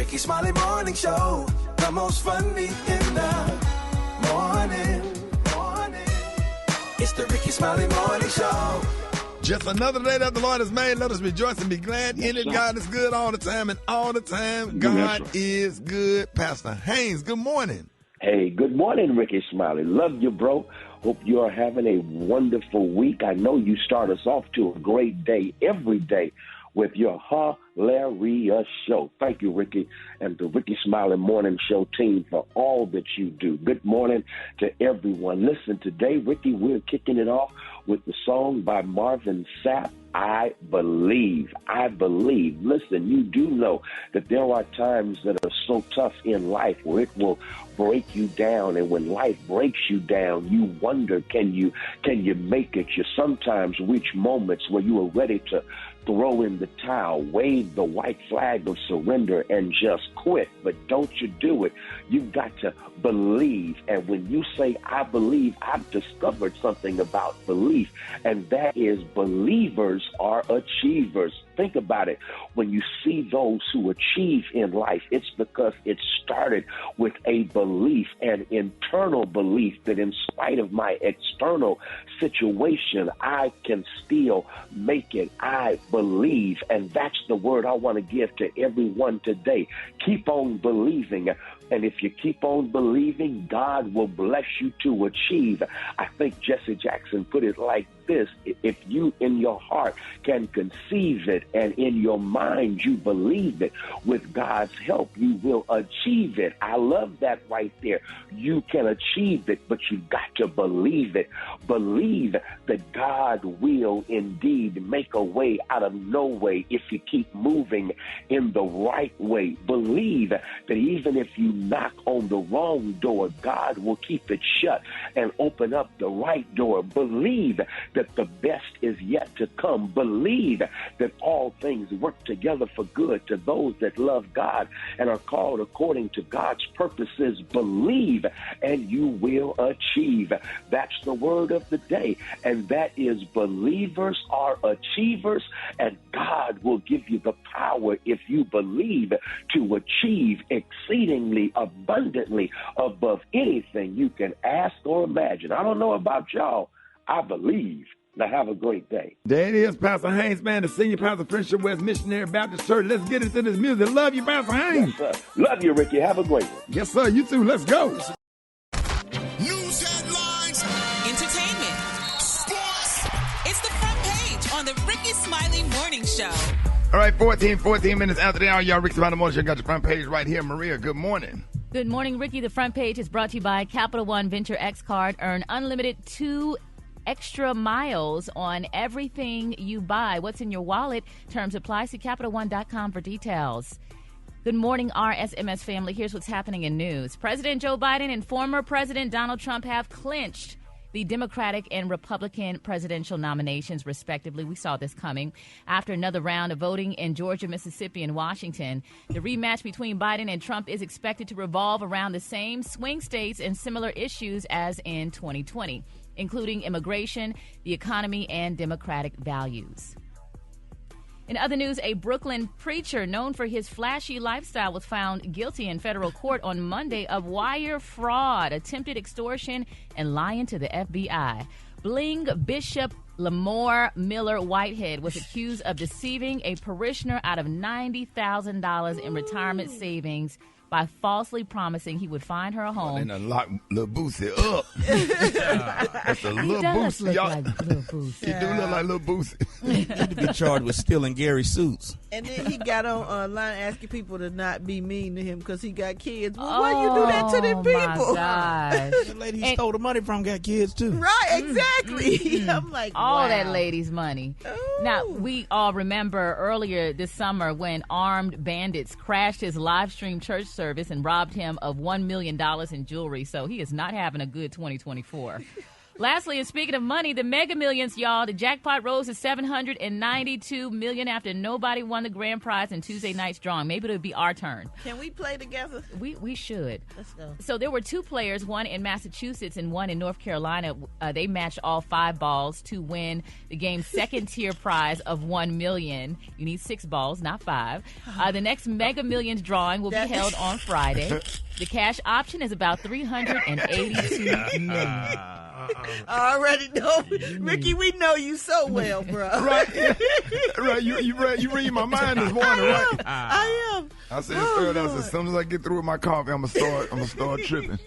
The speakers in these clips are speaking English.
Rickey Smiley Morning Show. The most funny in the morning. It's the Rickey Smiley Morning Show. Just another day that the Lord has made. Let us rejoice and be glad in it. God is good all the time, and all the time God is good. Pastor Haynes, good morning. Hey, good morning, Rickey Smiley. Love you, bro. Hope you are having a wonderful week. I know you start us off to a great day every day with your hilarious show. Thank you, Rickey, and the Rickey Smiley Morning Show team for all that you do. Good morning to everyone. Listen, today, Rickey, we're kicking it off with the song by Marvin Sapp, I Believe. I Believe. Listen, you do know that there are times that are so tough in life where it will break you down, and when life breaks you down, you wonder, can you make it? You sometimes reach moments where you are ready to throw in the towel, wave the white flag of surrender, and just quit. But don't you do it. You've got to believe. And when you say, I believe, I've discovered something about belief, and that is believers are achievers. Think about it. When you see those who achieve in life, it's because it started with a belief, an internal belief that in spite of my external situation, I can still make it. I believe. And that's the word I want to give to everyone today. Keep on believing. And if you keep on believing, God will bless you to achieve. I think Jesse Jackson put it like this: if you in your heart can conceive it and in your mind you believe it, with God's help you will achieve it. I love that right there. You can achieve it, but you've got to believe it. Believe that God will indeed make a way out of no way if you keep moving in the right way. Believe that even if you knock on the wrong door, God will keep it shut and open up the right door. Believe that the best is yet to come. Believe that all things work together for good to those that love God and are called according to God's purposes. Believe and you will achieve. That's the word of the day, and that is believers are achievers, and God will give you the power, if you believe, to achieve exceedingly abundantly above anything you can ask or imagine. I don't know about y'all. I believe. Now have a great day. There it is, Pastor Haynes, man, the senior pastor of Friendship West Missionary Baptist Church. Let's get into this music. Love you, Pastor Haynes. Yes, sir. Love you, Rickey. Have a great one. Yes, sir. You too. Let's go. News headlines, entertainment, sports. It's the front page on the Rickey Smiley Morning Show. All right, 14 minutes after the hour, y'all. Rickey Smiley Morning Show got your front page right here. Maria, good morning. Good morning, Rickey. The front page is brought to you by Capital One Venture X Card. Earn unlimited 2 extra miles on everything you buy. What's in your wallet? Terms apply. See CapitalOne.com for details. Good morning, RSMS family. Here's what's happening in news. President Joe Biden and former President Donald Trump have clinched the Democratic and Republican presidential nominations, respectively. We saw this coming after another round of voting in Georgia, Mississippi, and Washington. The rematch between Biden and Trump is expected to revolve around the same swing states and similar issues as in 2020, including immigration, the economy, and democratic values. In other news, a Brooklyn preacher known for his flashy lifestyle was found guilty in federal court on Monday of wire fraud, attempted extortion, and lying to the FBI. Bling Bishop Lamore Miller Whitehead was accused of deceiving a parishioner out of $90,000 in retirement savings by falsely promising he would find her a home. And lock Lil Boosie up. That's a Lil Boosie, y'all. Like Lil Boosie. He do look like Lil Boosie. He need to be charged with stealing Gary's suits. And then he got online asking people to not be mean to him because he got kids. Well, why you do that to them people? Gosh. The lady he stole the money from got kids too. Right, exactly. I'm like, all wow. that lady's money. Ooh. Now, we all remember earlier this summer when armed bandits crashed his live stream church service and robbed him of $1 million in jewelry. So he is not having a good 2024. Lastly, and speaking of money, the Mega Millions, y'all, the jackpot rose to $792 million after nobody won the grand prize in Tuesday night's drawing. Maybe it'll be our turn. Can we play together? We should. Let's go. So there were two players, one in Massachusetts and one in North Carolina. They matched all 5 balls to win the game's second-tier prize of $1 million. You need 6 balls, not 5. The next Mega Millions drawing will be held on Friday. The cash option is about $382 million. I already know. Ricky, we know you so well, bro. Right. You read my mind this morning, right? I am. I said as soon as I get through with my coffee, I'm gonna start tripping.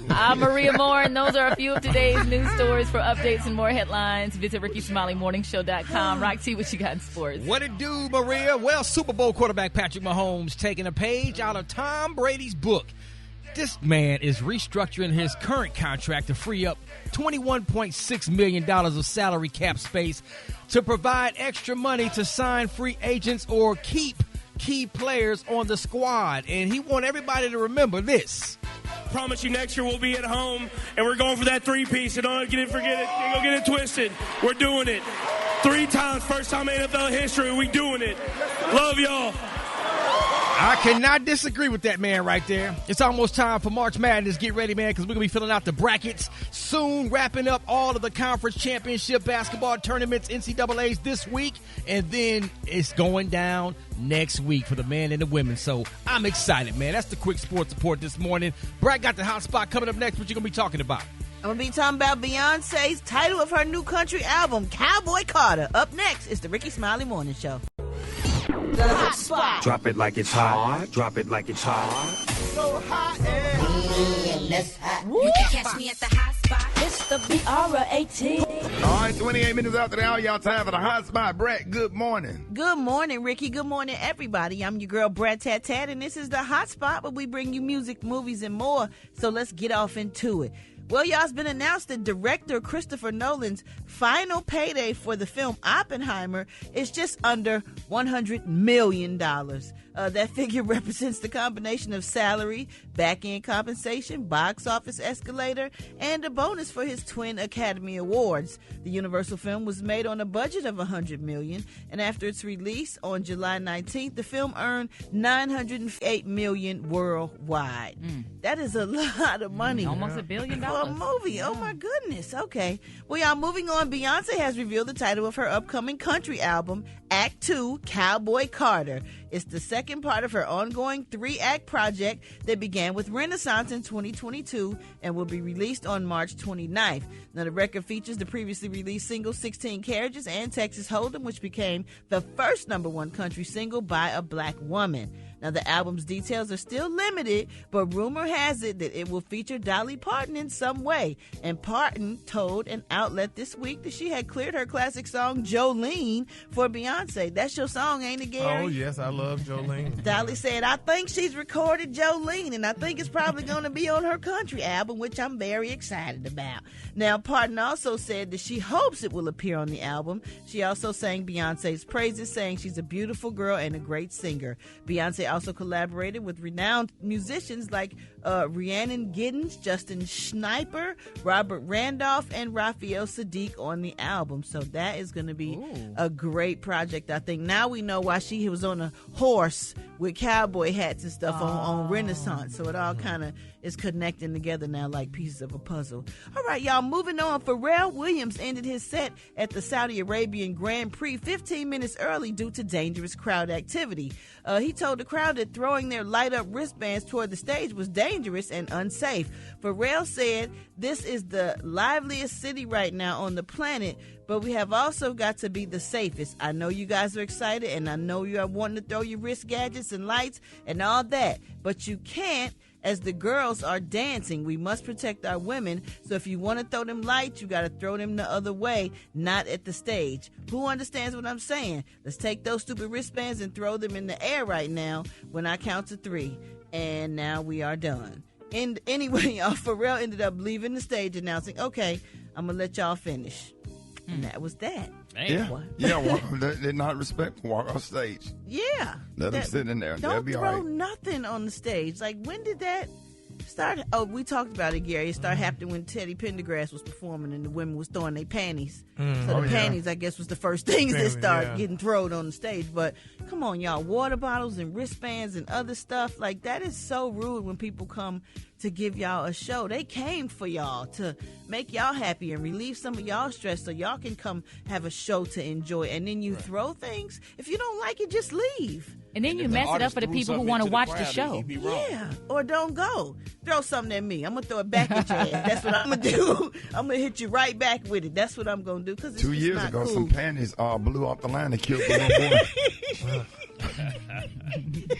I'm Maria Moore, and those are a few of today's news stories. For updates and more headlines, visit RickySmileyMorningShow.com. Rock T, what you got in sports? What it do, Maria? Well, Super Bowl quarterback Patrick Mahomes taking a page out of Tom Brady's book. This man is restructuring his current contract to free up $21.6 million of salary cap space to provide extra money to sign free agents or keep key players on the squad. And he wants everybody to remember this. Promise you next year we'll be at home and we're going for that 3-piece. So don't forget it. Don't get it twisted. We're doing it. 3 times, first time in NFL history, we doing it. Love y'all. I cannot disagree with that man right there. It's almost time for March Madness. Get ready, man, because we're going to be filling out the brackets soon, wrapping up all of the conference championship basketball tournaments, NCAAs this week, and then it's going down next week for the men and the women. So I'm excited, man. That's the quick sports report this morning. Brad got the hot spot coming up next. What you going to be talking about? I'm going to be talking about Beyonce's title of her new country album, Cowboy Carter. Up next is the Rickey Smiley Morning Show. The hot spot. Drop it like it's hot. Drop it like it's hot. So hot and less hot. You can catch me at the hot spot. It's the BR18. All right, 28 minutes after the hour, y'all time for the hot spot. Brett, good morning. Good morning, Ricky. Good morning, everybody. I'm your girl, Brett Tat Tat, and this is the hot spot where we bring you music, movies, and more. So let's get off into it. Well, y'all, it's been announced that director Christopher Nolan's final payday for the film Oppenheimer is just under $100 million. That figure represents the combination of salary, back-end compensation, box office escalator, and a bonus for his twin Academy Awards. The Universal film was made on a budget of $100 million, and after its release on July 19th, the film earned $908 million worldwide. That is a lot of money. Almost $1 billion. For a movie. Yeah. Oh, my goodness. Okay. Well, y'all, moving on, Beyonce has revealed the title of her upcoming country album, Act 2, Cowboy Carter. It's the second part of her ongoing 3-act project that began with Renaissance in 2022 and will be released on March 29th. Now, the record features the previously released single 16 Carriages and Texas Hold'em, which became the first #1 country single by a black woman. Now, the album's details are still limited, but rumor has it that it will feature Dolly Parton in some way. And Parton told an outlet this week that she had cleared her classic song, Jolene, for Beyonce. That's your song, ain't it, Gary? Oh, yes, I love Jolene. Dolly said, I think she's recorded Jolene, and I think it's probably going to be on her country album, which I'm very excited about. Now, Parton also said that she hopes it will appear on the album. She also sang Beyonce's praises, saying she's a beautiful girl and a great singer. Beyonce also collaborated with renowned musicians like Rhiannon Giddens, Justin Schneiper, Robert Randolph, and Raphael Sadiq on the album. So that is going to be a great project, I think. Now we know why she was on a horse with cowboy hats and stuff on Renaissance. So it all kind of is connecting together now like pieces of a puzzle. All right, y'all, moving on. Pharrell Williams ended his set at the Saudi Arabian Grand Prix 15 minutes early due to dangerous crowd activity. He told the crowd that throwing their light-up wristbands toward the stage was dangerous and unsafe. Pharrell said, "This is the liveliest city right now on the planet, but we have also got to be the safest. I know you guys are excited, and I know you are wanting to throw your wrist gadgets and lights and all that, but you can't as the girls are dancing. We must protect our women, so if you want to throw them lights, you got to throw them the other way, not at the stage." Who understands what I'm saying? Let's take those stupid wristbands and throw them in the air right now when I count to 3. And now we are done. And anyway, y'all, Pharrell ended up leaving the stage announcing, "Okay, I'm going to let y'all finish." And that was that. Yeah, they're not respectful. Walk off stage. Yeah. Let them sit in there. They'll Don't be all throw right. nothing on the stage. Like, when did that We talked about it, Gary. It started happening when Teddy Pendergrass was performing and the women was throwing their panties. So the panties, I guess, was the first things that started getting thrown on the stage. But come on, y'all, water bottles and wristbands and other stuff, like that is so rude when people come to give y'all a show. They came for y'all to make y'all happy and relieve some of y'all stress so y'all can come have a show to enjoy. And then you throw things. If you don't like it, just leave. And then you mess it up for the people who want to watch the show. Yeah, or don't go. Throw something at me. I'm going to throw it back at your ass. That's what I'm going to do. I'm going to hit you right back with it. That's what I'm going to do. Cause it's 2 years ago, cool. some panties blew off the line and killed the little boy. And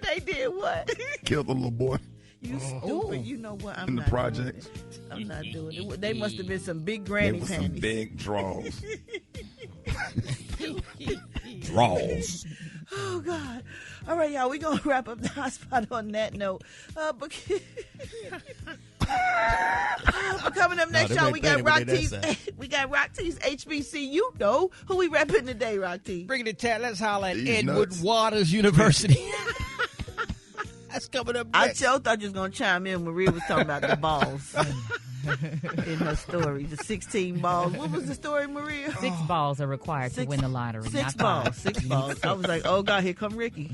they did what? Killed the little boy. You stupid. You know what? I'm in not the projects. I'm not doing it. They must have been some big granny panties. Some big draws. Draws. Oh, God. All right, y'all. We're going to wrap up the hot spot on that note. But coming up next, y'all, we got Rock T's HBCU. You know who we repping today, Rock T? Bring it, Tat. Let's holler at Edward Waters University. That's coming up next. I thought you was going to chime in when Maria was talking about the balls in her story. The 16 balls. What was the story, Maria? 6 balls are required to win the lottery. 6 balls. 6 balls. I was like, oh, God, here come Ricky.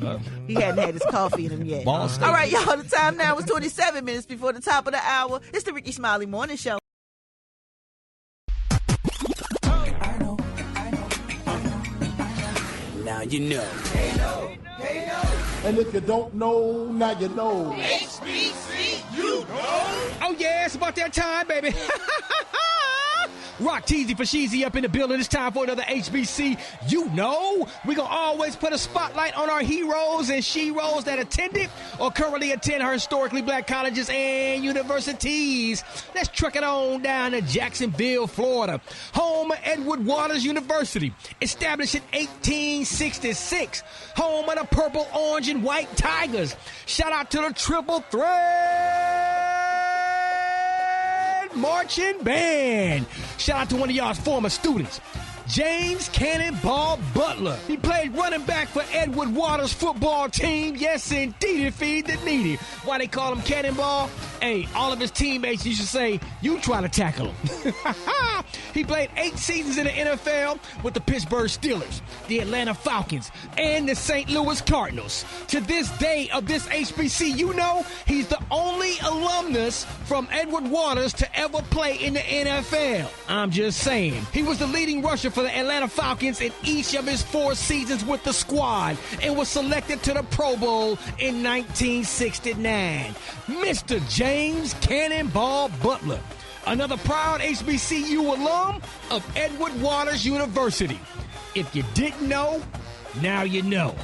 He hadn't had his coffee in him yet. All right, y'all, the time now is 27 minutes before the top of the hour. It's the Rickey Smiley Morning Show. Now you know. And if you don't know, now you know. HBCU. Oh, yeah, it's about that time, baby. Rock Teasy for Sheezy up in the building. It's time for another HBC. You know, we're going to always put a spotlight on our heroes and she-ros that attended or currently attend our historically black colleges and universities. Let's truck it on down to Jacksonville, Florida. Home of Edward Waters University, established in 1866. Home of the purple, orange, and white Tigers. Shout out to the Triple Threat Marching Band. Shout out to one of y'all's former students, James Cannonball Butler. He played running back for Edward Waters football team. Yes, indeed, feed the needy. Why they call him Cannonball? Hey, all of his teammates used to say, you try to tackle him. He played 8 seasons in the NFL with the Pittsburgh Steelers, the Atlanta Falcons, and the St. Louis Cardinals. To this day of this HBC, you know, he's the only alumnus from Edward Waters to ever play in the NFL. I'm just saying. He was the leading rusher for the Atlanta Falcons in each of his 4 seasons with the squad and was selected to the Pro Bowl in 1969. Mr. James Cannonball Butler, another proud HBCU alum of Edward Waters University. If you didn't know, now you know.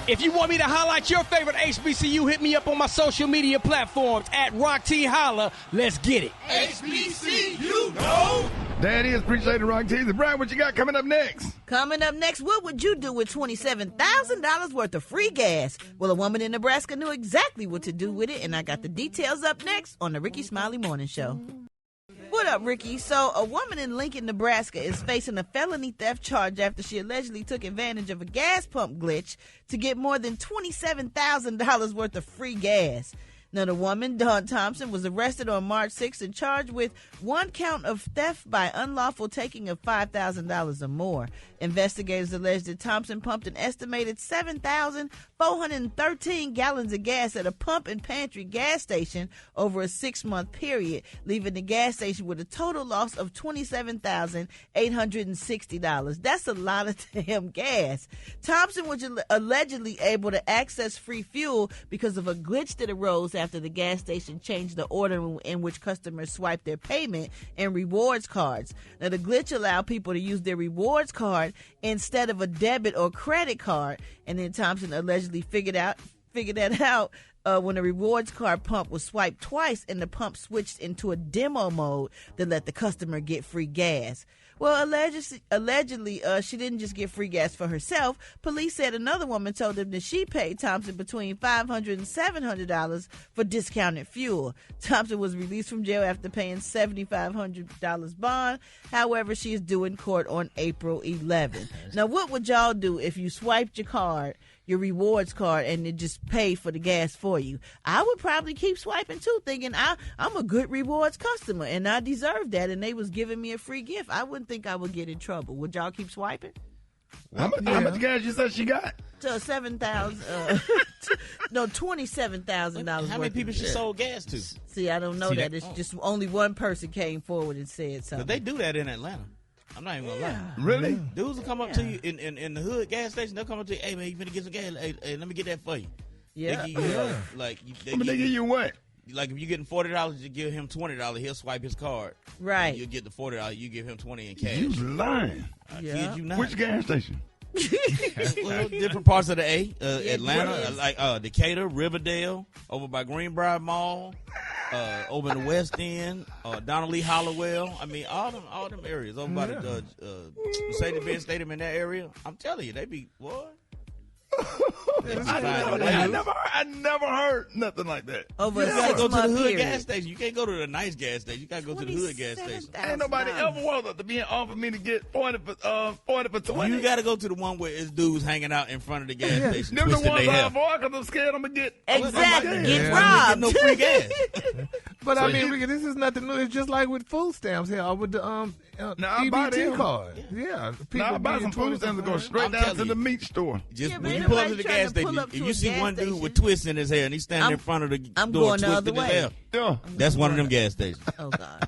If you want me to highlight your favorite HBCU, hit me up on my social media platforms at Rock T Holla. Let's get it. HBCU, know. That is appreciated, Rock T. Brian, what you got coming up next? Coming up next, what would you do with $27,000 worth of free gas? Well, a woman in Nebraska knew exactly what to do with it, and I got the details up next on the Rickey Smiley Morning Show. What up, Ricky? So, a woman in Lincoln, Nebraska is facing a felony theft charge after she allegedly took advantage of a gas pump glitch to get more than $27,000 worth of free gas. Now, the woman, Dawn Thompson, was arrested on March 6th and charged with 1 count of theft by unlawful taking of $5,000 or more. Investigators allege that Thompson pumped an estimated 7,413 gallons of gas at a pump and pantry gas station over a 6-month period, leaving the gas station with a total loss of $27,860. That's a lot of damn gas. Thompson was allegedly able to access free fuel because of a glitch that arose after the gas station changed the order in which customers swiped their payment and rewards cards. Now, the glitch allowed people to use their rewards card instead of a debit or credit card, and then Thompson allegedly figured that out when the rewards card pump was swiped twice and the pump switched into a demo mode that let the customer get free gas. Well, allegedly, she didn't just get free gas for herself. Police said another woman told them that she paid Thompson between $500 and $700 for discounted fuel. Thompson was released from jail after paying $7,500 bond. However, she is due in court on April 11th. Now, what would y'all do if you swiped your rewards card, and it just paid for the gas for you? I would probably keep swiping too, thinking I'm a good rewards customer and I deserve that, and they was giving me a free gift. I wouldn't think I would get in trouble. Would y'all keep swiping? How much gas you said she got? $27,000. How many people she sold gas to? See, I don't know that. It's just only one person came forward and said something. But they do that in Atlanta. I'm not even gonna lie. Really? Dudes will come up to you in the hood gas station. They'll come up to you, hey man, you finna get some gas? Hey, let me get that for you. Yeah. They give you, they give you what? Like if you're getting $40, you give him $20. He'll swipe his card. Right. You'll get the $40. You give him $20 in cash. You lying? Kid you not. Which gas station? Well, different parts of the Atlanta, like Decatur, Riverdale, over by Greenbrier Mall, over in the West End, Donald Lee Hollowell. I mean, all them areas over by the Mercedes-Benz Stadium in that area. I'm telling you, they be what? I never heard nothing like that. You gotta go to the hood gas station. You can't go to the nice gas station. You gotta go to the hood gas station. Ain't nobody ever walked up to me and offered me to get 40 for 20. You gotta go to the one where it's dudes hanging out in front of the gas station. Them the ones I hair. avoid because I'm scared I'm gonna get get robbed. No free gas. But I mean, Ricky, this is nothing new. It's just like with food stamps here, with the EBT card. Yeah. Now I buy some food stamps and go straight down to the meat store. Just when you pull up to the gas station, if you see one dude with twists in his hair and he's standing in front of the door twisting his hair, that's one of them gas stations. Oh, God.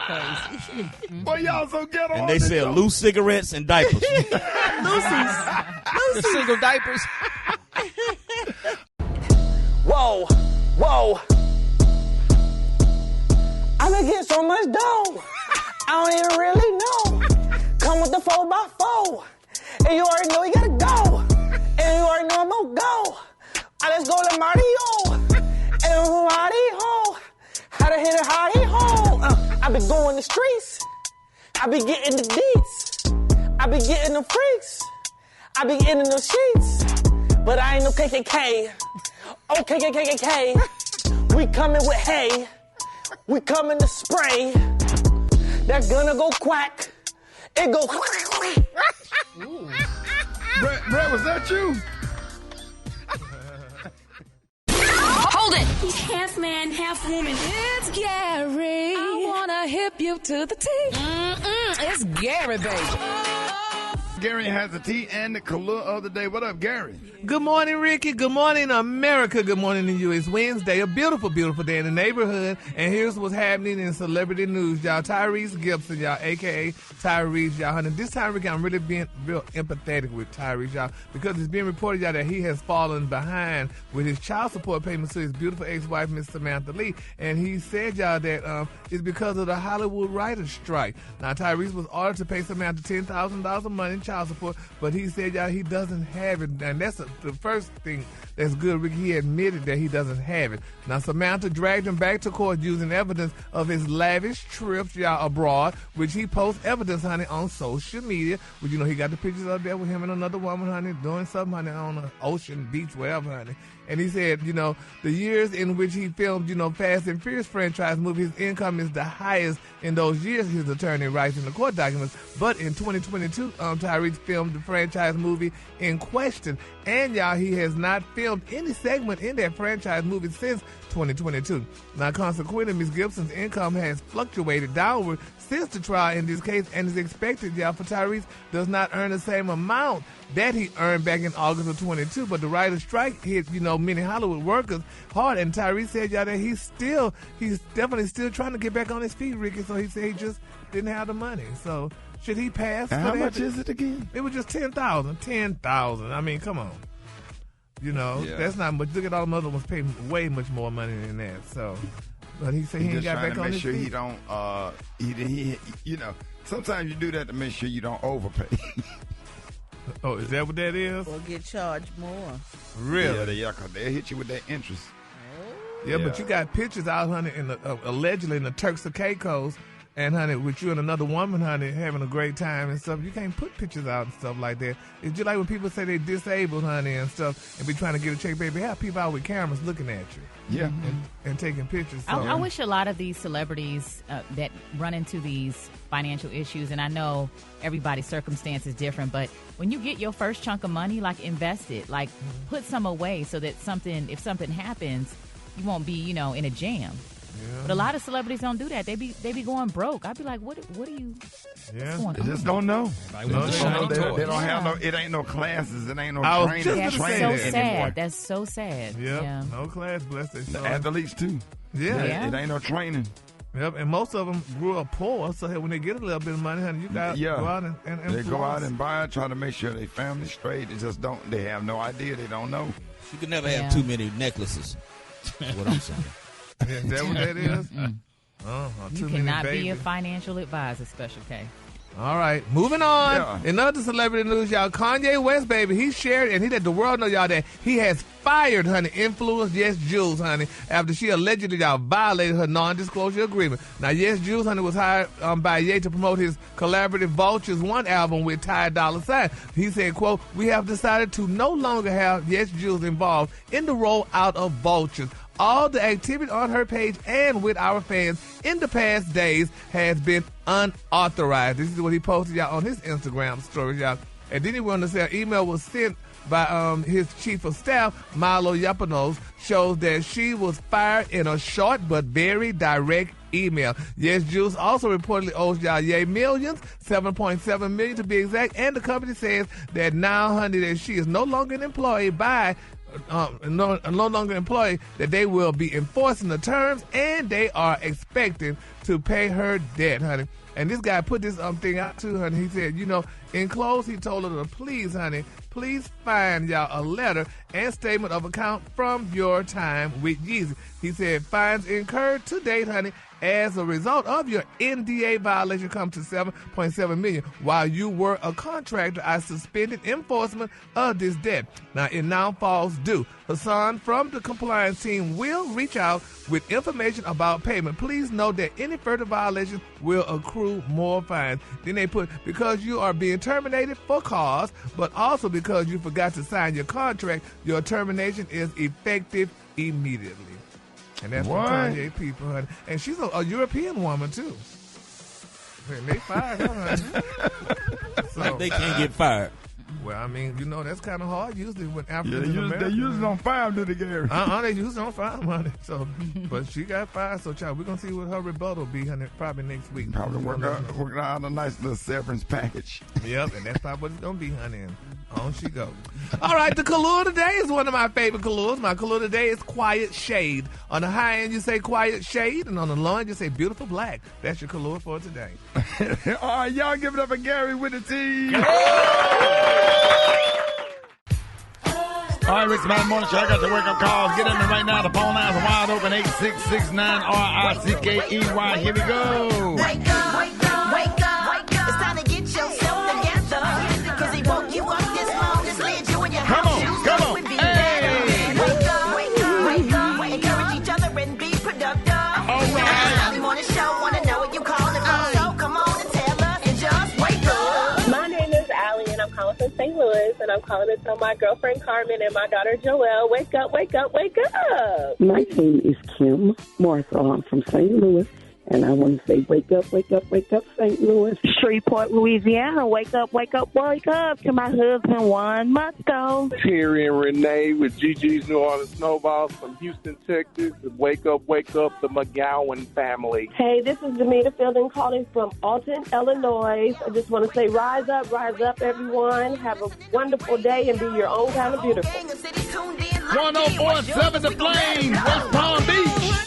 Crazy. Boy, y'all so ghetto. And they sell loose cigarettes and diapers. Lucy's. The single diapers. Whoa. I've been getting so much dough. I don't even really know. Come with the 4x4. And you already know you gotta go. And you already know I'm gonna go. Let's go to Mario. And Mario. How to hit it, how he hold. I been going the streets. I be getting the deets. I be getting the freaks. I be getting the sheets. But I ain't no KKK. Oh, KKK. We coming with hay. We coming to spray. They're gonna go quack. It go. Brett, was that you? Hold it! He's half man, half woman. It's Gary. I wanna hip you to the T. It's Gary, baby. Gary has the tea and the Kahlua of the day. What up, Gary? Good morning, Ricky. Good morning, America. Good morning to you. It's Wednesday, a beautiful, beautiful day in the neighborhood. And here's what's happening in celebrity news, y'all. Tyrese Gibson, y'all, a.k.a. Tyrese, y'all. And this time, Ricky, I'm really being real empathetic with Tyrese, y'all, because it's being reported, y'all, that he has fallen behind with his child support payments to his beautiful ex-wife, Miss Samantha Lee. And he said, y'all, that it's because of the Hollywood writers' strike. Now, Tyrese was ordered to pay Samantha $10,000 a month in child support, but he said, y'all, he doesn't have it. And that's the first thing that's good, Ricky. He admitted that he doesn't have it. Now, Samantha dragged him back to court using evidence of his lavish trips, y'all, abroad, which he posts evidence, honey, on social media. Which, you know, he got the pictures up there with him and another woman, honey, doing something, honey, on an ocean, beach, wherever, honey. And he said, you know, the years in which he filmed, you know, Fast and Furious franchise movies, his income is the highest in those years, his attorney writes in the court documents. But in 2022, Tyrese filmed the franchise movie in question. And, y'all, he has not filmed any segment in that franchise movie since 2022. Now, consequently, Ms. Gibson's income has fluctuated downward since the trial in this case, and is expected, y'all, for Tyrese does not earn the same amount that he earned back in August of 22. But the writer's strike hit, you know, many Hollywood workers hard, and Tyrese said, y'all, that he's definitely still trying to get back on his feet, Ricky. So he said he just didn't have the money. So should he pass? How much is it again? It was just $10,000. $10,000. I mean, come on. You know, that's not much. Look at all the other ones paying way much more money than that. So, but he said he ain't got back on his feet. He don't, he, you know, sometimes you do that to make sure you don't overpay. Oh, is that what that is? Or get charged more. Really? Yeah, because they'll hit you with that interest. Yeah, but you got pictures out, honey, allegedly in the Turks and Caicos, and honey, with you and another woman, honey, having a great time and stuff, you can't put pictures out and stuff like that. It's just like when people say they're disabled, honey, and stuff, and be trying to get a check, baby. Have people out with cameras looking at you. Yeah. And taking pictures. So. I wish a lot of these celebrities that run into these financial issues, and I know everybody's circumstance is different, but when you get your first chunk of money, like invest it, like put some away so that if something happens, you won't be, in a jam. Yeah. But a lot of celebrities don't do that. They be going broke. I'd be like, what are you? Yeah, they just don't know. They don't have no. It ain't no classes. It ain't no training. That's so sad. That's so sad. Yep. Yeah. No class. Bless their soul. The athletes too. Yeah. It ain't no training. Yep, and most of them grew up poor, so when they get a little bit of money, honey, you got to go out and they go out and buy it, try to make sure they family straight. They just don't. They have no idea. They don't know. You can never have too many necklaces. That's what I'm saying. Is that what that is? You cannot be a financial advisor, Special K. All right, moving on. Yeah. In other celebrity news, y'all, Kanye West, baby, he shared and he let the world know, y'all, that he has fired, honey, influence Yes Jules, honey, after she allegedly, y'all, violated her non-disclosure agreement. Now, Yes Jules, honey, was hired by Ye to promote his collaborative Vultures 1 album with Ty Dolla $ign. He said, quote, "We have decided to no longer have Yes Jules involved in the rollout of Vultures. All the activity on her page and with our fans in the past days has been unauthorized." This is what he posted, y'all, on his Instagram stories, y'all. And then he went on to say an email was sent by his chief of staff, Milo Yiannopoulos, shows that she was fired in a short but very direct email. Yes Jules also reportedly owes y'all Ye millions, $7.7 million to be exact, and the company says that now, honey, that she is no longer an employee no longer employed, that they will be enforcing the terms and they are expecting to pay her debt, honey. And this guy put this thing out too, honey. He said, in close, he told her to please, honey, please find y'all a letter and statement of account from your time with Yeezy. He said fines incurred to date, honey, as a result of your NDA violation come to $7.7 million. While you were a contractor, I suspended enforcement of this debt. Now, it now falls due. Hassan from the compliance team will reach out with information about payment. Please note that any further violations will accrue more fines. Then they put, because you are being terminated for cause, but also because you forgot to sign your contract, your termination is effective immediately. And that's what Kanye people, honey. And she's a European woman, too. And they fired her, honey. So, they can't get fired. Well, I mean, that's kind of hard. Usually when Africans in America. They usually don't fire them, do they, Gary? They usually don't fire them, honey. So, but she got fired. So, child, we're going to see what her rebuttal be, honey, probably next week. Probably working out a nice little severance package. Yep, and that's probably what it's going to be, honey. And on she goes. All right, the color today is one of my favorite colors. My color today is Quiet Shade. On the high end, you say Quiet Shade, and on the low end, you say Beautiful Black. That's your color for today. All right, y'all give it up for Gary with the T. All right, Rickey Smiley Morning Show. I got your wake-up calls. Get in there right now. The phone lines are wide open. 866-9-RICKEY. Here we go. Wake up, wake up, wake up, wake up. It's time to get yourself together. Because he woke you up this long. Just laid you in your house. Come on. Hey. Wake up, wake up, wake up. Encourage each other and be productive. All right. Smiley Morning Show. Want to know what you calling from. So come on and tell us and just wake up. My name is Allie, and I'm calling from St. Louis, and I'm calling to tell my girlfriend Carmen and my daughter Joelle, wake up, wake up, wake up. My name is Kim Martha. I'm from St. Louis, and I want to say wake up, wake up, wake up, St. Louis. Shreveport, Louisiana, wake up, wake up, wake up to my husband Juan Musco. Terry and Renee with Gigi's New Orleans Snowballs from Houston, Texas. Wake up, the McGowan family. Hey, this is Demeter Fielding calling from Alton, Illinois. I just want to say rise up, everyone. Have a wonderful day and be your own kind of beautiful. 104.7 The Flame, West Palm Beach.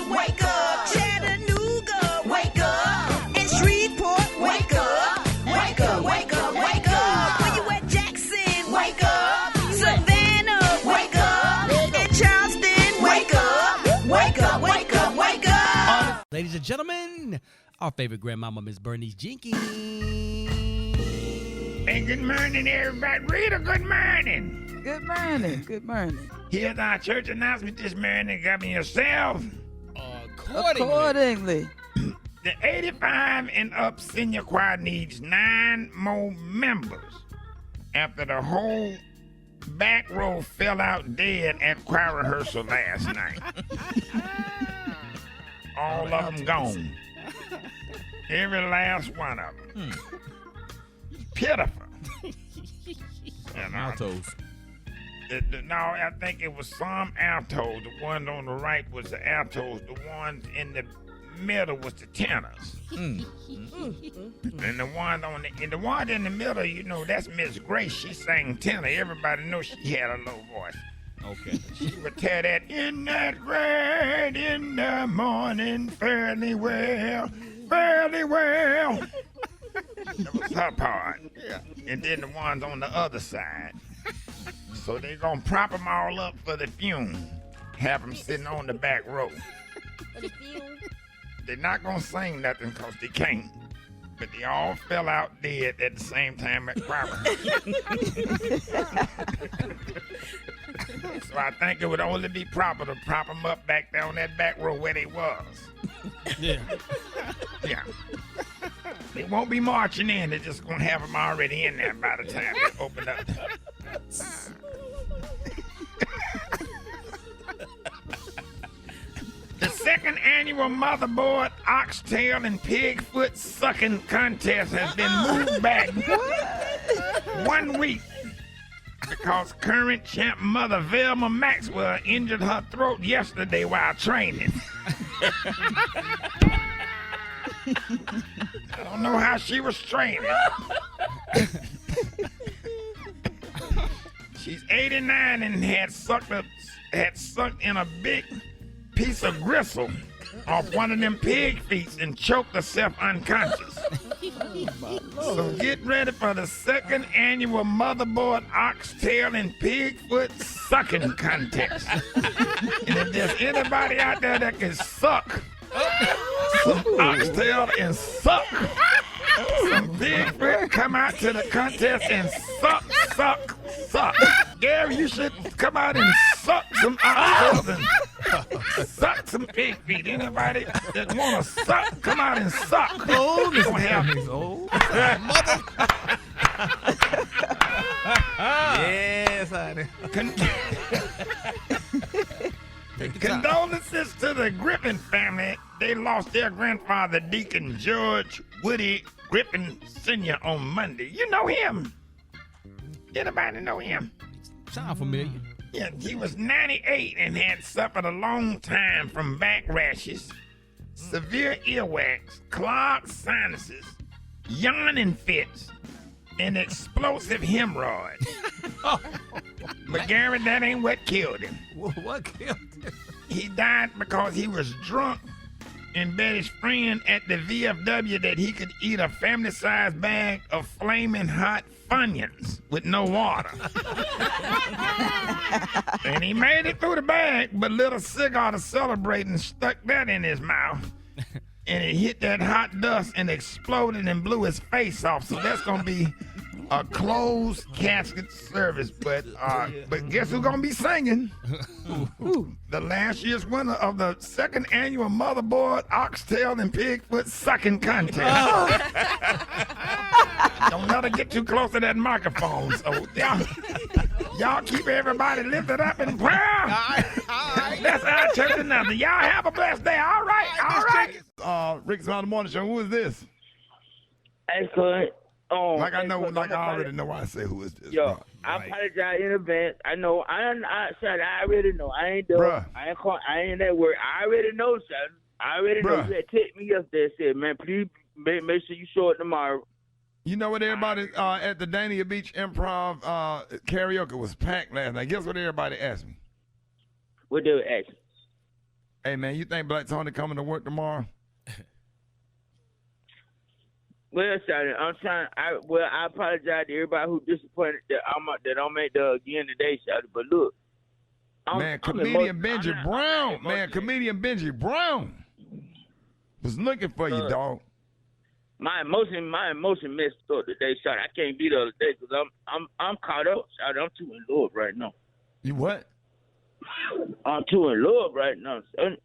Wake up, Chattanooga, wake up, and Shreveport, wake up, wake up, wake up, wake up. Where you at, Jackson, wake up, Savannah, wake up, and Charleston, wake up, wake up, wake up, wake up. Ladies and gentlemen, our favorite grandmama, Miss Bernice Jenkins. And good morning, everybody. Rita, good morning. Good morning, good morning. Here's our church announcement this morning. Govern yourself. Accordingly. The 85 and up senior choir needs 9 more members after the whole back row fell out dead at choir rehearsal last night. All of them gone. Every last one of them. Pitiful. And altos. No, I think it was some altos. The one on the right was the altos. The ones in the middle was the tenors. And the one in the middle, you know, that's Miss Grace. She sang tenor. Everybody knows she had a low voice. Okay. She would tell that in that red in the morning, fairly well. That was her part. Yeah. And then the ones on the other side. So they're going to prop them all up for the fume. Have them sitting on the back row. For the fume? They're not going to sing nothing because they can't. But they all fell out dead at the same time at choir. So I think it would only be proper to prop them up back there on that back row where they was. Yeah. Yeah. They won't be marching in. They're just going to have them already in there by the time they open up. The second annual motherboard oxtail and pigfoot sucking contest has been moved back 1 week because current champ mother Velma Maxwell injured her throat yesterday while training. I don't know how she was training. She's 89 and had sucked in a big piece of gristle off one of them pig feet and choked herself unconscious. So get ready for the second annual motherboard oxtail and pigfoot sucking contest. And if there's anybody out there that can suck some oxtail and suck some Bigfoot, come out to the contest and suck. Gary, you should come out and suck some oxtails and suck some pig feet. Anybody that want to suck, come out and suck. Oh, this Don't have is old. Yes, honey. Condolences to the Griffin family. They lost their grandfather, Deacon George Woody Griffin Sr. on Monday. You know him? Anybody know him? Sound familiar. Yeah, he was 98 and had suffered a long time from back rashes, severe earwax, clogged sinuses, yawning fits, and explosive hemorrhoids. But Gary, that ain't what killed him. What killed him? He died because he was drunk and bet his friend at the VFW that he could eat a family-sized bag of flaming hot Funyuns with no water. And he made it through the bag, but lit a cigar to celebrate and stuck that in his mouth. And it hit that hot dust and exploded and blew his face off. So that's going to be a closed casket service. But guess who's going to be singing? The last year's winner of the second annual motherboard oxtail and pigfoot sucking contest. Don't let her get too close to that microphone. So y'all keep everybody lifted up in prayer. That's our church and nothing. Y'all have a blessed day. All right. Rickey Smiley Morning Show. Who is this? Excellent. I already know why I say who is this. Yo, I apologize in advance. I know. I already know. I ain't doing. I ain't that word. I already know, son. I already know. You had texted me yesterday and said, man, please make sure you show it tomorrow. You know what, everybody at the Dania Beach Improv karaoke was packed last night. Guess what everybody asked me? What they were asking? Hey, man, you think Black Tony coming to work tomorrow? Well, Shawty, I apologize to everybody who's disappointed that I don't make the again today, Shawty. But look, comedian Benji Brown was looking for you, dog. My emotion messed up today, Shawty. I can't be the other day because I'm caught up, Shawty. I'm too in love right now. You what? I'm too in love right now, son.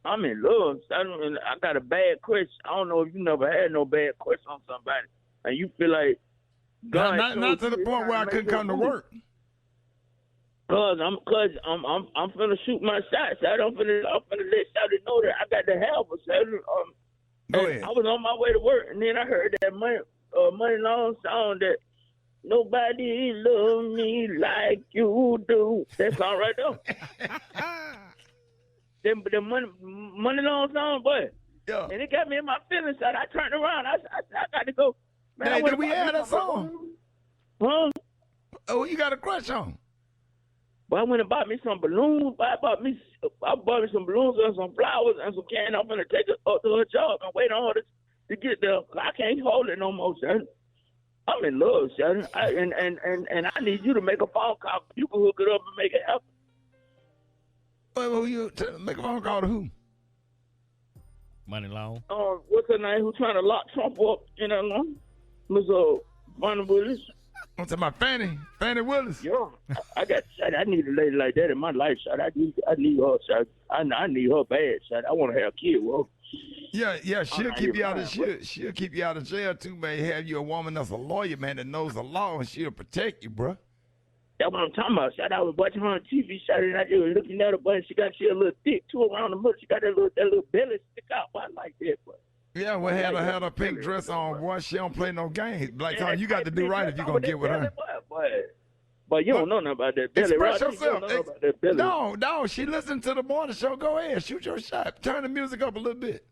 I'm in love. I got a bad question. I don't know if you never had no bad question on somebody, and you feel like God. Not to the point where I couldn't come to work. I'm finna shoot my shot. I'm finna let Shawty know that I got the help. Go ahead. I was on my way to work, and then I heard that Money Long song that nobody love me like you do. That song right there. the money Long song, boy. Yeah. And it got me in my feelings. So I turned around. I got to go. Man, hey, did we have that song? Huh? Oh, you got a crush on? Well, I went and bought me some balloons. I bought me some balloons and some flowers and some candy. I'm gonna take it up to her job and wait on her to get there. I can't hold it no more, son. I'm in love, son. And I need you to make a phone call. You can hook it up and make it happen. Well, you make a phone call to who? Money Long. What's her name? Who's trying to lock Trump up in that long? Miss Bonnie Willis. I'm talking about Fannie Willis. Yeah, I need a lady like that in my life, son. I need her, son. I need her bad, son. I want to have a kid, well. Yeah, she'll keep you out of jail too, man. Have you a woman that's a lawyer, man, that knows the law, and she'll protect you, bro. That's what I'm talking about, son. I was watching her on TV, son, and I just was looking at her, but she a little thick too around the middle. She got that little belly stick out. I like that, but. Yeah, well, had her pink dress on, boy. She don't play no games. Like, you got to do right if you're going to get with her. But you don't know nothing about that belly. Express yourself. No, she listened to the morning show. Go ahead. Shoot your shot. Turn the music up a little bit.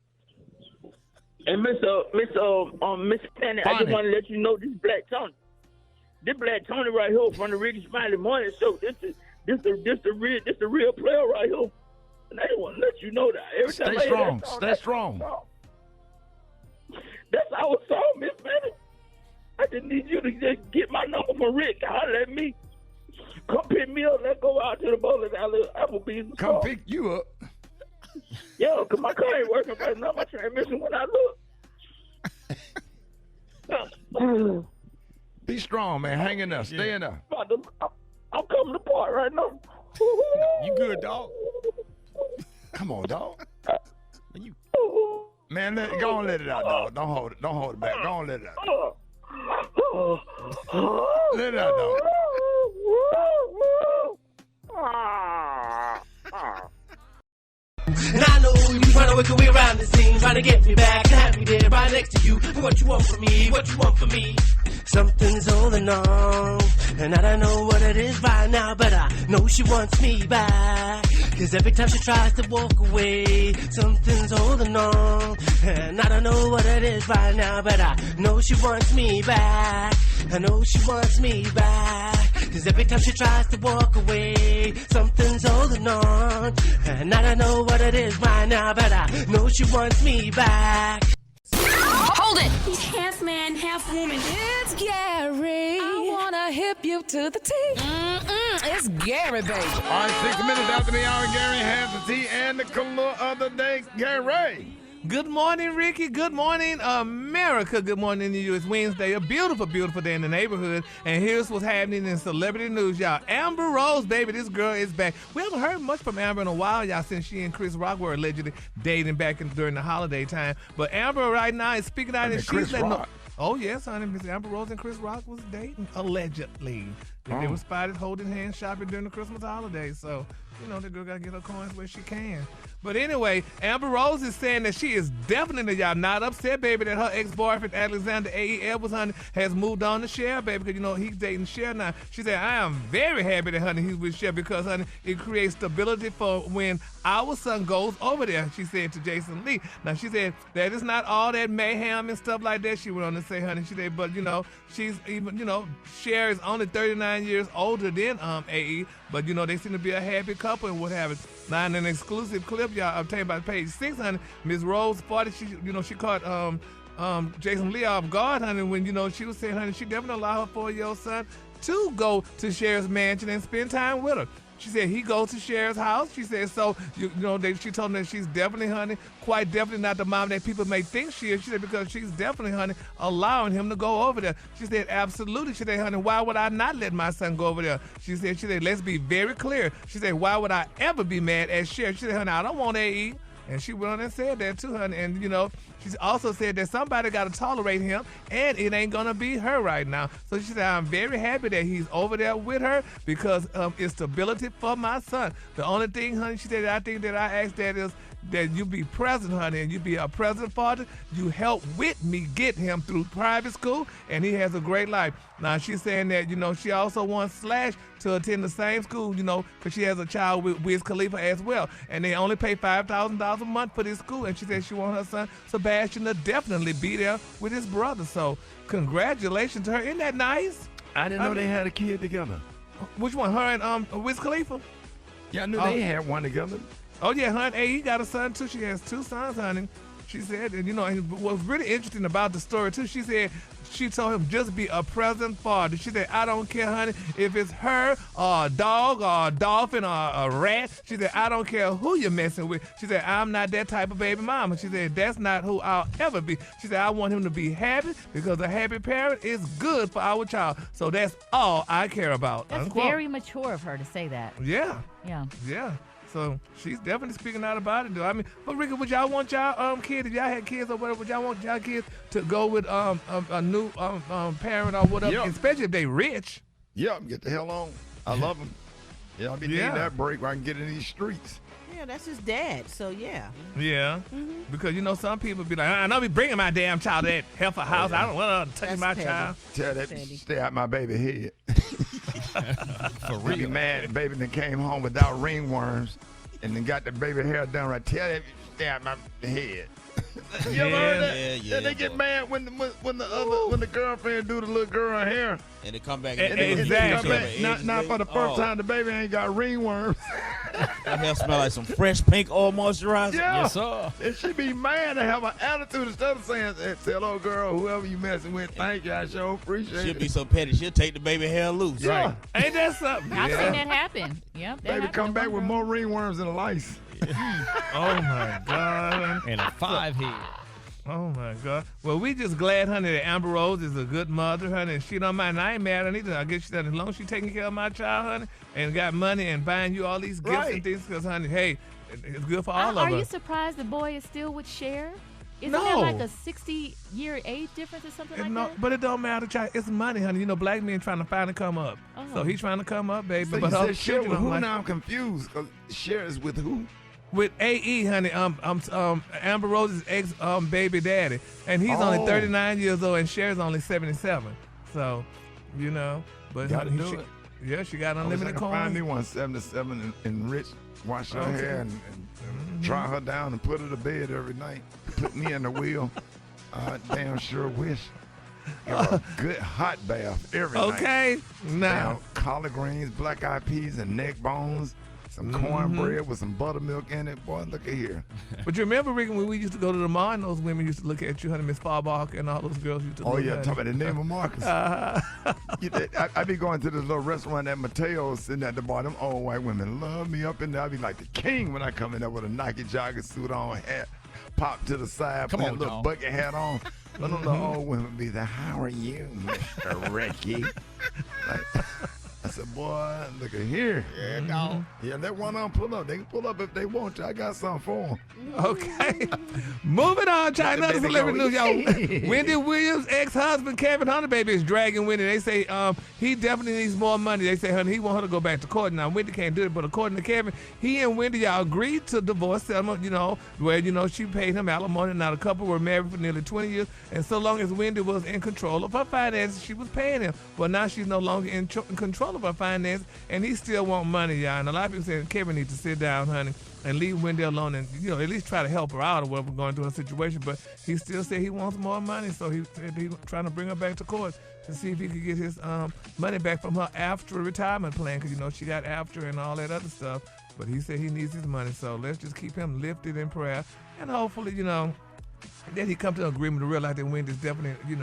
And Miss Fanny, I just want to let you know this Black Tony. This Black Tony right here from the Rickey Smiley Morning Show. This the real player right here. And I just want to let you know that. Every time Stay strong. Stay strong. That's our song, Miss Fanny. I just need you to just get my number from Rick. Holler at me. Come pick me up. Let's go out to the bowling alley, Applebee's. Come pick you up. Yeah, because my car ain't working right now. My transmission when I look. Be strong, man. Hang in there. Stay in there. I'm coming to part right now. You good, dog? Come on, dog. Man, go on, let it out, dog. Don't hold it back. Go on, let it out. Let it out, dog. And I know you trying to work your way around the scene, trying to get me back and have me there right next to you. What you want from me? What you want from me? Something's holding on, and I don't know what it is right now, but I know she wants me back. Cause every time she tries to walk away, something's holding on, and I don't know what it is right now, but I know she wants me back. I know she wants me back. Cause every time she tries to walk away, something's holding on, and I don't know what it is right now, but I know she wants me back. Hold it! Half man, half woman. It's Gary. I wanna hip you to the T. It's Gary, baby. All right, 6 minutes after the hour, Gary has the tea and the color of the day. Gary. Good morning, Ricky. Good morning, America. Good morning to you. It's Wednesday, a beautiful, beautiful day in the neighborhood. And here's what's happening in celebrity news, y'all. Amber Rose, baby, this girl is back. We haven't heard much from Amber in a while, y'all, since she and Chris Rock were allegedly dating back during the holiday time. But Amber right now is speaking out, and she's letting know. Oh, yes, honey. Miss Amber Rose and Chris Rock was dating, allegedly. They were spotted holding hands shopping during the Christmas holidays. So, the girl got to get her coins where she can. But anyway, Amber Rose is saying that she is definitely, y'all, not upset, baby, that her ex-boyfriend, Alexander A.E. Edwards, honey, has moved on to Cher, baby, because, he's dating Cher now. She said, I am very happy that, honey, he's with Cher because, honey, it creates stability for when our son goes over there, she said to Jason Lee. Now, she said that it's not all that mayhem and stuff like that, she went on to say, honey. She said, but, she's even, Cher is only 39 years older than A.E., but, they seem to be a happy couple and what have it. Now, in an exclusive clip, y'all, obtained by page 600, Ms. Rose Farty, she caught Jason Lee off guard, honey, when, she was saying, honey, she definitely allowed her 4-year-old son to go to Cher's mansion and spend time with her. She said he goes to Cher's house. She said, so, she told him that she's definitely, honey, quite definitely not the mom that people may think she is. She said, because she's definitely, honey, allowing him to go over there. She said, absolutely. She said, honey, why would I not let my son go over there? She said, let's be very clear. She said, why would I ever be mad at Cher? She said, honey, I don't want A.E. And she went on and said that too, honey. And, she also said that somebody got to tolerate him, and it ain't going to be her right now. So she said, I'm very happy that he's over there with her because it's stability for my son. The only thing, honey, she said, I think that I asked that is that you be present, honey, and you be a present father. You help with me get him through private school, and he has a great life. Now, she's saying that, she also wants Slash to attend the same school, because she has a child with Wiz Khalifa as well. And they only pay $5,000 a month for this school. And she said she wants her son, Sebastian, to definitely be there with his brother. So, congratulations to her. Isn't that nice? I didn't know they had a kid together. Which one? Her and Wiz Khalifa? Yeah, I knew they had one together. Oh, yeah, honey. Hey, he got a son, too. She has 2 sons, honey. She said, and what was really interesting about the story, too, she said she told him just be a present father. She said, I don't care, honey, if it's her or a dog or a dolphin or a rat. She said, I don't care who you're messing with. She said, I'm not that type of baby mama. She said, that's not who I'll ever be. She said, I want him to be happy because a happy parent is good for our child. So that's all I care about. That's unquote. very mature of her to say that. Yeah. Yeah. Yeah. So she's definitely speaking out about it, though. I mean, but Ricky, would y'all want y'all kids, if y'all had kids or whatever, would y'all want y'all kids to go with a new parent or whatever, especially if they rich? Yeah, get the hell on. I love them. Yeah, I'll be needing that break where I can get in these streets. Yeah, that's his dad, so yeah. Yeah, because some people be like, I know be bringing my damn child to that heifer house. I don't want to touch my child. Tell that stay out my baby head. For real. Be mad baby then came home without ringworms and then got the baby hair done right. Tell that stay out my head. You ever heard that? Yeah, they get mad when the girlfriend do the little girl hair. And it come back. Exactly. Not for the first time the baby ain't got ringworms. That hair smell like some fresh pink oil moisturizer. Yeah. Yes, sir. And she be mad to have an attitude instead of saying, tell old girl, whoever you messing with, thank you, I sure appreciate it. She'll be so petty, she'll take the baby hair loose. Yeah. Right. Ain't that something? I've seen that happen. Yep. Baby come back with more ringworms than lice. Oh, my God. And a 5 head. Oh, my God. Well, we just glad, honey, that Amber Rose is a good mother, honey, and she don't mind. I ain't mad at her either. I guess she said as long as she taking care of my child, honey, and got money and buying you all these gifts and things, because, honey, hey, it's good for all of us. Are you surprised the boy is still with Cher? Isn't there like a 60-year age difference or something like that? But it don't matter, child. It's money, honey. Black men trying to finally come up. Oh. So he's trying to come up, baby. So but you her said Cher with who? like, Now I'm confused. Because Cher is with who? With AE, honey, Amber Rose's ex baby daddy, and he's only 39 years old, and Cher's only 77. So, but gotta honey, do it. Yeah, she got unlimited coins. Find me one 77 and rich. Wash her hair and dry her down and put her to bed every night. Put me in the wheel. I damn sure wish. Give her a good hot bath every night. Okay, now collard greens, black eyed peas, and neck bones. Some cornbread with some buttermilk in it. Boy, look at here. But you remember, Rick, when we used to go to the mall and those women used to look at you, honey, Miss Farbach, and all those girls used to look at you. Talking about the name of Marcus. I be going to this little restaurant at Mateo's, sitting at the bar. Them old white women love me up in there. I be like the king when I come in there with a Nike jogger suit on, hat popped to the side, put a little bucket hat on. But them little old women be there, how are you, Mr. Ricky? I said, boy, look at here. Yeah, no. Yeah, let one of them pull up. They can pull up if they want to. I got something for them. Okay. Moving on, China. Another celebrity news, y'all. Wendy Williams' ex-husband, Kevin Hunter, baby, is dragging Wendy. They say he definitely needs more money. They say, honey, he want her to go back to court. Now, Wendy can't do it, but according to Kevin, he and Wendy, y'all agreed to divorce settlement, where, she paid him alimony. Now, the couple were married for nearly 20 years, and so long as Wendy was in control of her finances, she was paying him. But now she's no longer in control of her finances, and he still want money, y'all. And a lot of people say Kevin needs to sit down, honey, and leave Wendy alone and, at least try to help her out or whatever going through her situation. But he still said he wants more money, so he's trying to bring her back to court to see if he could get his money back from her after retirement plan, because, she got after and all that other stuff. But he said he needs his money, so let's just keep him lifted in prayer. And hopefully, that he come to an agreement to realize that Wendy's definitely,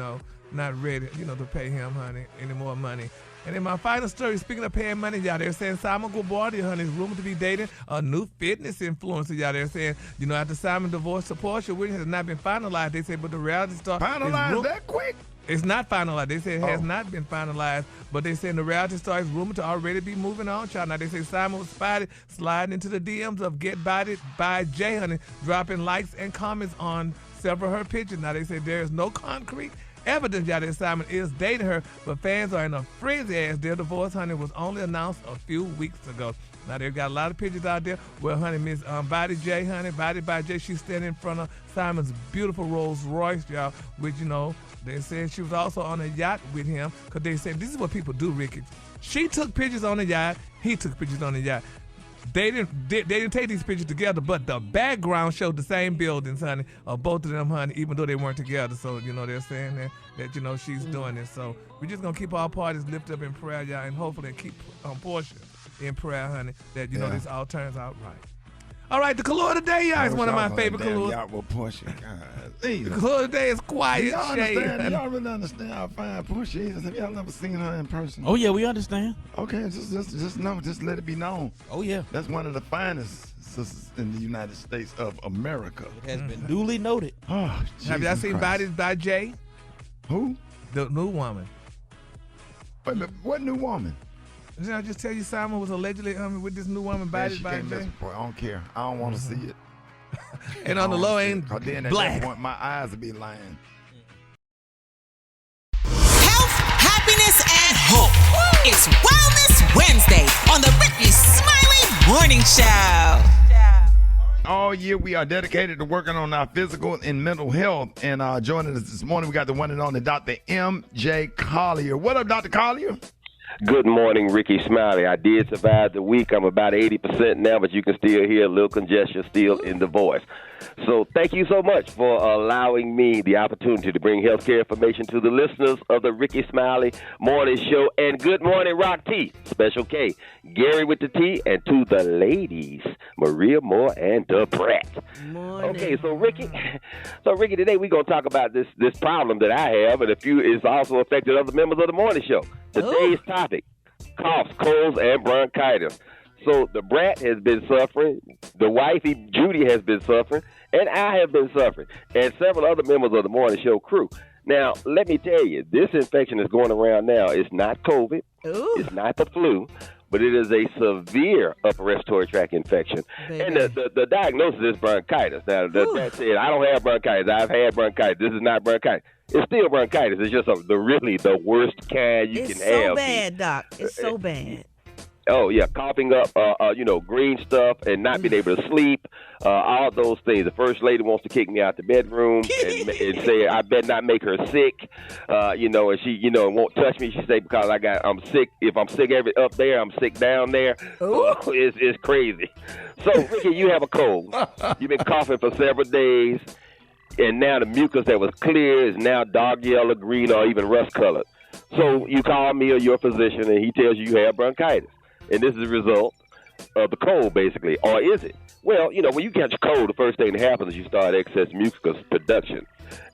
not ready, to pay him, honey, any more money. And in my final story, speaking of paying money, y'all, they're saying Simon Guobadia, honey, is rumored to be dating a new fitness influencer, y'all. They're saying, after Simon divorced Portia, Williams has not been finalized. They say, but the reality star finalized that quick? It's not finalized. They say it has not been finalized, but they say the reality star is rumored to already be moving on, child. Now, they say Simon was spotted sliding into the DMs of Get Bodied by Jay Honey, dropping likes and comments on several of her pictures. Now, they say there is no concrete evidence that Simon is dating her, but fans are in a frenzy as their divorce, honey, was only announced a few weeks ago. Now, they've got a lot of pictures out there where, honey, Miss Body J, honey, Body by J, she's standing in front of Simon's beautiful Rolls Royce, y'all, which, you know, they said she was also on a yacht with him, because they said this is what people do, Ricky. She took pictures on the yacht, he took pictures on the yacht. They didn't take these pictures together, but the background showed the same buildings, honey, of both of them, honey, even though they weren't together. So, you know, they're saying that you know, she's doing it. So we're just going to keep our parties lifted up in prayer, y'all, and hopefully keep Portia in prayer, honey, that, you know, this all turns out right. All right, the color of the day, y'all, is one of my favorite colors. The color of the day is quiet shade. Y'all really understand how fine Portia is? Have y'all never seen her in person? Oh, yeah, we understand. Okay, just know, just let it be known. Oh, yeah. That's one of the finest sisters in the United States of America. It has been duly noted. Oh, have y'all seen Bodies by Jay? Who? The new woman. Wait a minute, what new woman? Did I just tell you Simon was allegedly with this new woman, Bodies by Jay? I don't care. I don't want to see it. And on the low end, black. Want my eyes to be lying. Health, happiness, and hope. It's Wellness Wednesday on the Rickey Smiley Morning Show. All year we are dedicated to working on our physical and mental health. And joining us this morning, we got the one and only Dr. M.J. Collier. What up, Dr. Collier? Good morning, Rickey Smiley. I did survive the week. I'm about 80% now, but you can still hear a little congestion still in the voice. So thank you so much for allowing me the opportunity to bring healthcare information to the listeners of the Rickey Smiley Morning Show. And good morning, Rock T, Special K, Gary with the T, and to the ladies, Maria Moore and the Brat. Okay, so Ricky, today we're going to talk about this problem that I have, and it's also affected other members of the morning show. Today's topic, coughs, colds, and bronchitis. So the Brat has been suffering, the wifey Judy has been suffering, and I have been suffering, and several other members of the morning show crew. Now, let me tell you, this infection is going around now. It's not COVID. Ooh. It's not the flu, but it is a severe upper respiratory tract infection. Baby. And the diagnosis is bronchitis. Now, that said, I don't have bronchitis. I've had bronchitis. This is not bronchitis. It's still bronchitis. It's just the worst kind you can have. It's so bad, Doc. It's so bad. Oh, yeah, coughing up, green stuff and not being able to sleep, all those things. The first lady wants to kick me out the bedroom and say I better not make her sick, and she, won't touch me. She say because I'm sick. If I'm sick up there, I'm sick down there. It's crazy. So, Ricky, you have a cold. You've been coughing for several days, and now the mucus that was clear is now dark yellow, green, or even rust-colored. So you call me or your physician, and he tells you have bronchitis. And this is a result of the cold, basically. Or is it? Well, when you catch a cold, the first thing that happens is you start excess mucus production.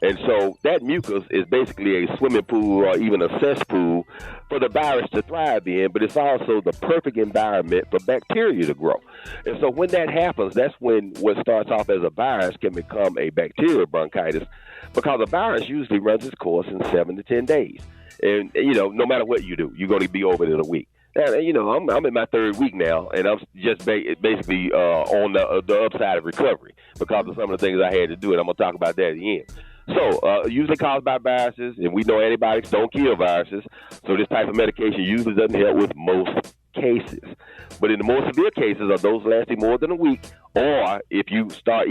And so that mucus is basically a swimming pool or even a cesspool for the virus to thrive in, but it's also the perfect environment for bacteria to grow. And so when that happens, that's when what starts off as a virus can become a bacterial bronchitis, because a virus usually runs its course in 7 to 10 days. And, no matter what you do, you're going to be over it in a week. And, I'm in my third week now, and I'm just basically on the upside of recovery because of some of the things I had to do, and I'm going to talk about that at the end. So, usually caused by viruses, and we know antibiotics don't kill viruses, so this type of medication usually doesn't help with most cases. But in the more severe cases are those lasting more than a week, or if you start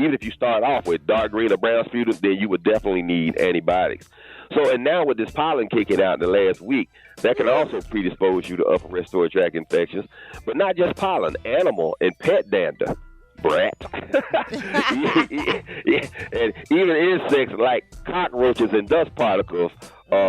off with dark green or brown sputum, then you would definitely need antibiotics. So, and now with this pollen kicking out in the last week, that can also predispose you to upper respiratory tract infections, but not just pollen, animal and pet dander. Brat. Yeah. And even insects like cockroaches and dust particles,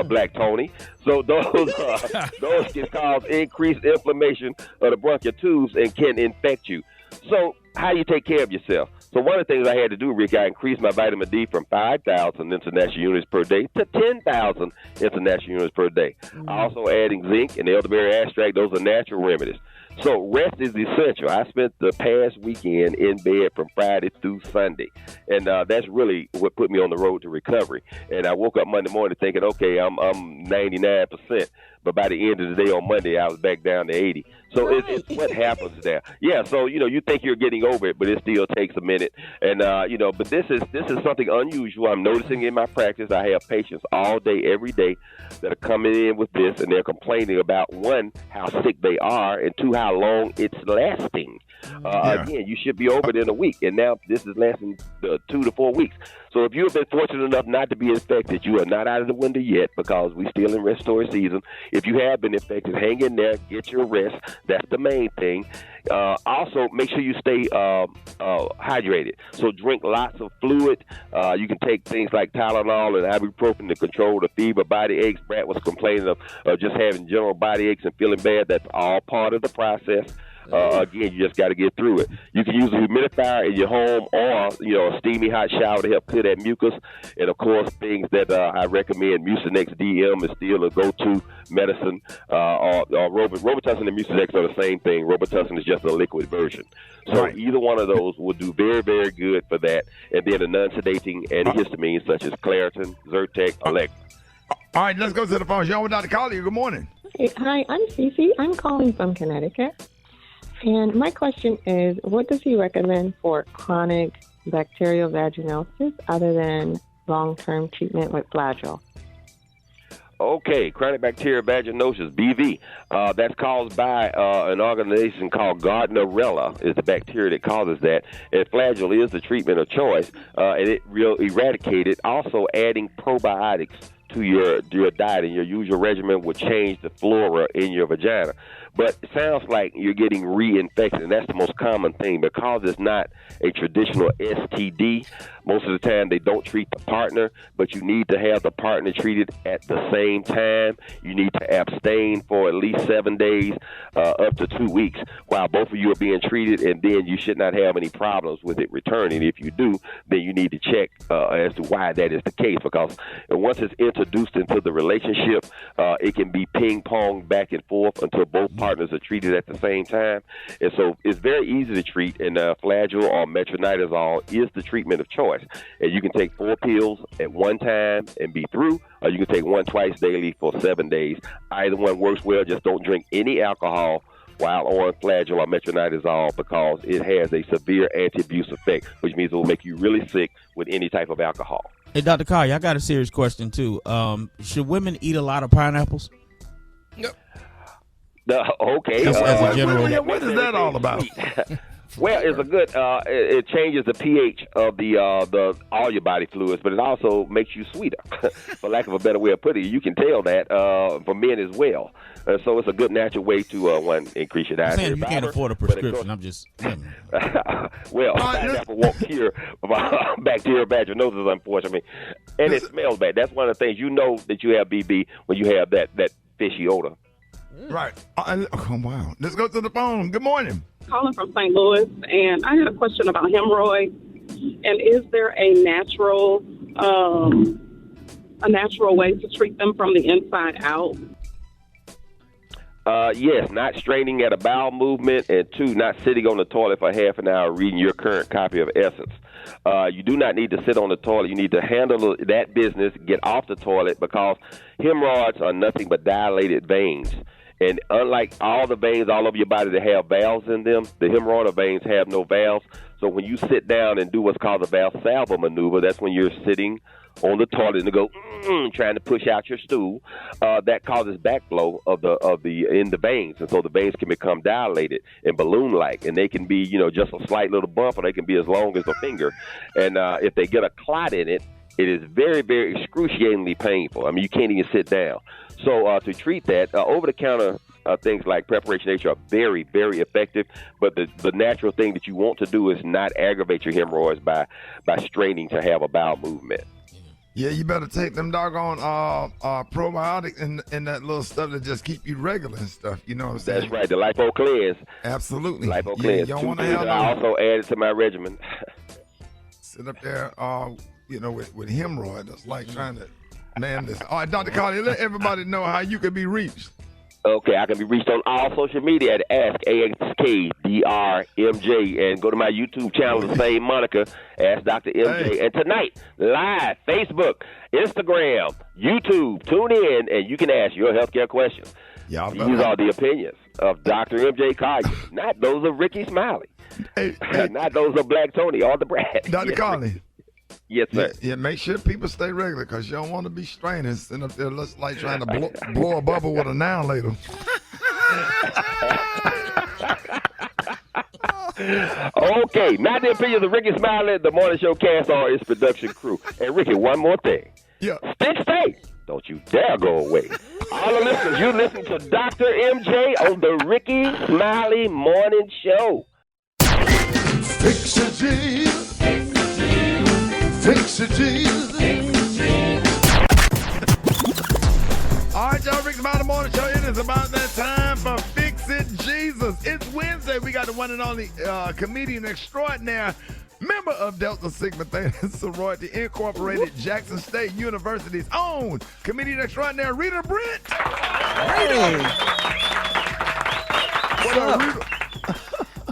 Black Tony. So those can cause increased inflammation of the bronchial tubes and can infect you. So how you take care of yourself. So one of the things I had to do, Rick, I increased my vitamin D from 5,000 international units per day to 10,000 international units per day. Also adding zinc and elderberry extract. Those are natural remedies. So rest is essential. I spent the past weekend in bed from Friday through Sunday, and that's really what put me on the road to recovery. And I woke up Monday morning thinking, okay, I'm 99%. But by the end of the day on Monday, I was back down to 80. So it's what happens there. Yeah, so, you think you're getting over it, but it still takes a minute. And, but this is something unusual. I'm noticing in my practice. I have patients all day, every day that are coming in with this, and they're complaining about, one, how sick they are, and two, how long it's lasting. Again, you should be over it in a week, and now this is lasting 2 to 4 weeks. So if you have been fortunate enough not to be infected, you are not out of the window yet because we're still in respiratory season. If you have been infected, hang in there, get your rest. That's the main thing. Also, make sure you stay hydrated. So drink lots of fluid. You can take things like Tylenol and ibuprofen to control the fever, body aches. Brad was complaining of just having general body aches and feeling bad. That's all part of the process. Again, you just got to get through it. You can use a humidifier in your home or, a steamy hot shower to help clear that mucus. And, of course, things that I recommend, Mucinex DM is still a go-to medicine. Or Robitussin and Mucinex are the same thing. Robitussin is just a liquid version. So either one of those will do very, very good for that. And then a non-sedating antihistamine such as Claritin, Zyrtec, Alexa. All right, let's go to the phone. You're on with Dr. Collier. Good morning. Hi, I'm Cece. I'm calling from Connecticut. And my question is, what does he recommend for chronic bacterial vaginosis other than long-term treatment with Flagyl? Okay, chronic bacterial vaginosis, BV. That's caused by an organization called Gardnerella, is the bacteria that causes that. And Flagyl is the treatment of choice, and it will eradicate it. Also, adding probiotics to your diet and your usual regimen will change the flora in your vagina. But it sounds like you're getting reinfected, and that's the most common thing because it's not a traditional STD. Most of the time, they don't treat the partner, but you need to have the partner treated at the same time. You need to abstain for at least 7 days, up to 2 weeks, while both of you are being treated, and then you should not have any problems with it returning. If you do, then you need to check as to why that is the case, because once it's introduced into the relationship, it can be ping-pong back and forth until both partners are treated at the same time. And so it's very easy to treat, and Flagyl or metronidazole is the treatment of choice. And you can take 4 pills at one time and be through, or you can take one twice daily for 7 days. Either one works well. Just don't drink any alcohol while on Flagyl or metronidazole because it has a severe anti-abuse effect, which means it will make you really sick with any type of alcohol. Hey, Dr. Collier, I got a serious question, too. Should women eat a lot of pineapples? Yep. Okay. As a general. What is that all about? Well, it's a good. It changes the pH of the all your body fluids, but it also makes you sweeter, for lack of a better way of putting it. You can tell that for men as well. So it's a good natural way to increase your dietary fiber. You can't afford a prescription. I'm just. Well, pineapple won't cure bacterial vaginosis, unfortunately, and it smells bad. That's one of the things you know that you have BB when you have that fishy odor. Right. Oh, wow. Let's go to the phone. Good morning. Calling from St. Louis, and I had a question about hemorrhoids. And is there a natural way to treat them from the inside out? Yes, not straining at a bowel movement, and 2, not sitting on the toilet for half an hour reading your current copy of Essence. You do not need to sit on the toilet. You need to handle that business, get off the toilet, because hemorrhoids are nothing but dilated veins. And unlike all the veins all over your body that have valves in them, the hemorrhoidal veins have no valves. So when you sit down and do what's called a Valsalva maneuver, that's when you're sitting on the toilet and go trying to push out your stool. That causes backflow in the veins, and so the veins can become dilated and balloon-like, and they can be just a slight little bump, or they can be as long as a finger. And if they get a clot in it, it is very, very excruciatingly painful. I mean, you can't even sit down. So to treat that, over-the-counter things like Preparation H are very, very effective. But the natural thing that you want to do is not aggravate your hemorrhoids by straining to have a bowel movement. Yeah, you better take them doggone probiotics and that little stuff that just keep you regular and stuff. You know what I'm saying? That's right, the Lipo Cleanse. Absolutely. Lipo Yeah, Cleanse. you don't 2 want to things have that I also added to my regimen. sit up there, with hemorrhoid. That's like trying to, man, this. All right, Dr. Carly, let everybody know how you can be reached. Okay, I can be reached on all social media at AskDrMJ, and go to my YouTube channel, the same moniker, Ask Dr. MJ. Hey. And tonight, live, Facebook, Instagram, YouTube, tune in, and you can ask your healthcare questions. These are the opinions of Dr. MJ Collier, not those of Rickey Smiley, not those of Black Tony or the Brad. Dr. Carly. Yes, sir. Yeah, make sure people stay regular because you don't want to be straining, sitting up there like trying to blow a bubble with a noun later. Okay, not the opinions of Rickey Smiley, the Morning Show cast, or its production crew. And Rickey, one more thing. Yeah. Stay. Don't you dare go away. All the listeners, you listen to Dr. MJ on the Rickey Smiley Morning Show. Fix it, Jesus. Fix it, Jesus. All right, y'all, Rickey Smiley Morning Show. It is about that time for Fix It, Jesus. It's Wednesday. We got the one and only comedian extraordinaire, member of Delta Sigma Theta Sorority Incorporated, Jackson State University's own comedian extraordinaire, Rita Brent. What up, Rita?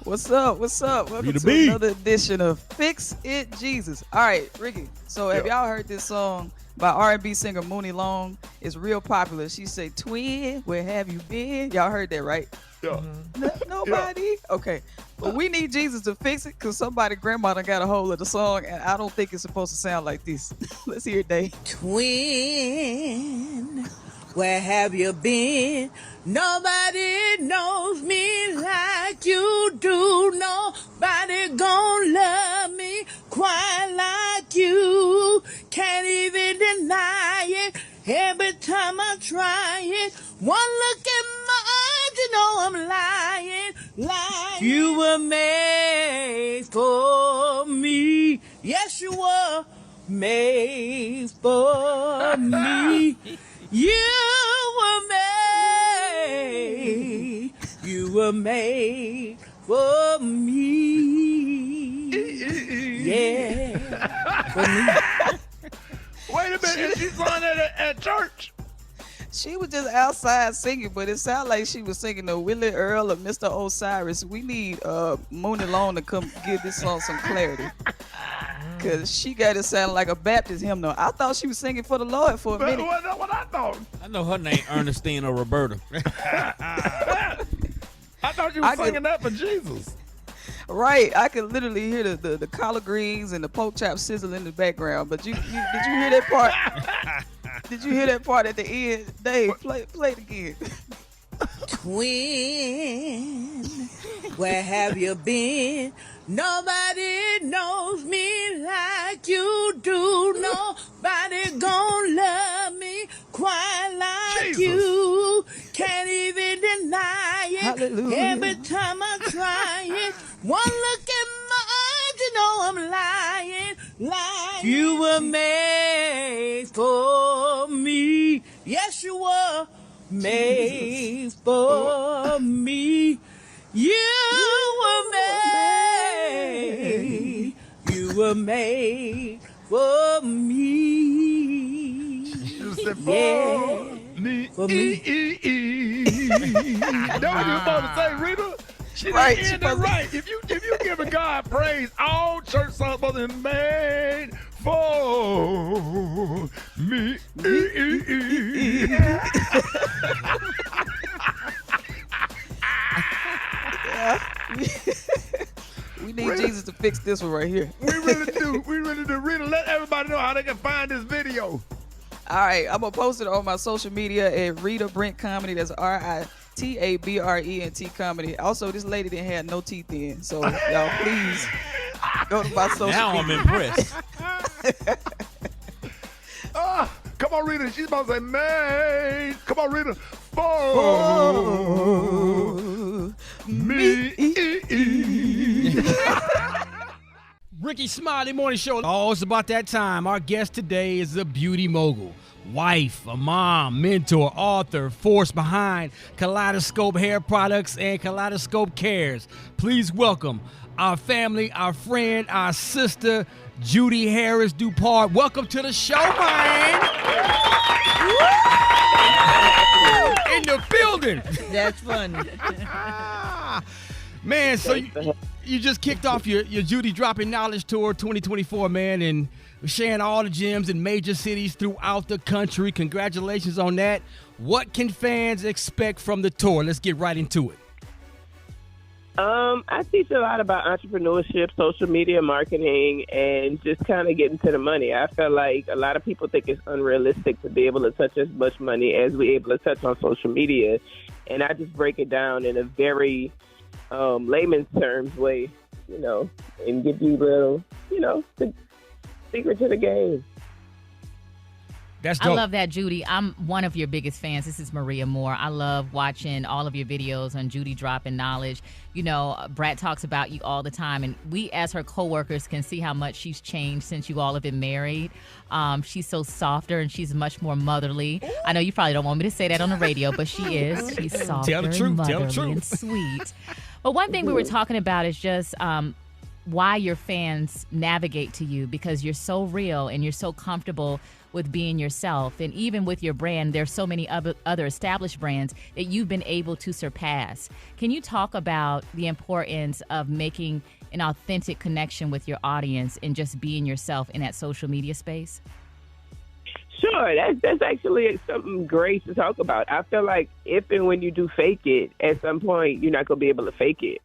What's up? Welcome to another edition of Fix It, Jesus. All right, Rickey. So have y'all heard this song by R&B singer Mooney Long? It's real popular. She say, "Twin, where have you been?" Y'all heard that, right? Yeah. Nobody? Yeah. Okay. But we need Jesus to fix it because somebody grandma done got a hold of the song, and I don't think it's supposed to sound like this. Let's hear it, Dave. Twin, where have you been? Nobody knows me like you do. Nobody gon' love me quite like you. Can't even deny it. Every time I try it, one look in my eyes, you know I'm lying. You were made for me. Yes, you were made for me. You were made for me. Yeah, for me. Wait a minute, she sung at church. She was just outside singing, but it sounded like she was singing the Willie Earl or Mr. Osiris. We need Mooney Long to come give this song some clarity. Because she got it sounding like a Baptist hymnal. I thought she was singing for the Lord for a minute. That's what I thought. I know her name Ernestine or Roberta. I thought you were singing that for Jesus. Right, I could literally hear the collard greens and the pork chop sizzle in the background. But did you hear that part? Did you hear that part at the end? Dave, play it again. Twin, where have you been? Nobody knows me like you do. Nobody gon' love me quite like you. Can't even deny it. Hallelujah. Every time I try it, one look in my eyes, you know I'm lying. You were made for me. Yes, you were made for me. You were made for me. You said for me. For me. That's what you were supposed to say, Rita. She right, didn't end it right. If you giving God praise, all church songs supposed to be made for me. We need Jesus to fix this one right here. We really do. Rita, let everybody know how they can find this video. All right, I'm going to post it on my social media at Rita Brent Comedy. That's RITABRENT Comedy. Also, this lady didn't have no teeth in. So, y'all, please go to my social media. Now I'm impressed. Come on, Rita. She's about to say, man. Come on, Rita. For me. Rickey Smiley Morning Show. Oh, it's about that time. Our guest today is a beauty mogul, wife, a mom, mentor, author, force behind Kaleidoscope Hair Products and Kaleidoscope Cares. Please welcome our family, our friend, our sister, Judy Harris Dupart. Welcome to the show, man. In the building. That's funny. Man, so you just kicked off your Judy Dropping Knowledge Tour 2024, man, and sharing all the gems in major cities throughout the country. Congratulations on that. What can fans expect from the tour? Let's get right into it. I teach a lot about entrepreneurship, social media marketing, and just kind of getting to the money. I feel like a lot of people think it's unrealistic to be able to touch as much money as we're able to touch on social media. And I just break it down in a very layman's terms way, and give you the secret to the game. That's dope. I love that, Judy. I'm one of your biggest fans. This is Maria Moore. I love watching all of your videos on Judy Dropping Knowledge. Brad talks about you all the time, and we as her coworkers can see how much she's changed since you all have been married. She's so softer, and she's much more motherly. I know you probably don't want me to say that on the radio, but she is. She's softer and motherly and sweet. But one thing we were talking about is just why your fans navigate to you, because you're so real and you're so comfortable with being yourself. And even with your brand, there's so many other established brands that you've been able to surpass. Can you talk about the importance of making an authentic connection with your audience and just being yourself in that social media space? Sure, that's actually something great to talk about. I feel like if and when you do fake it, at some point you're not going to be able to fake it.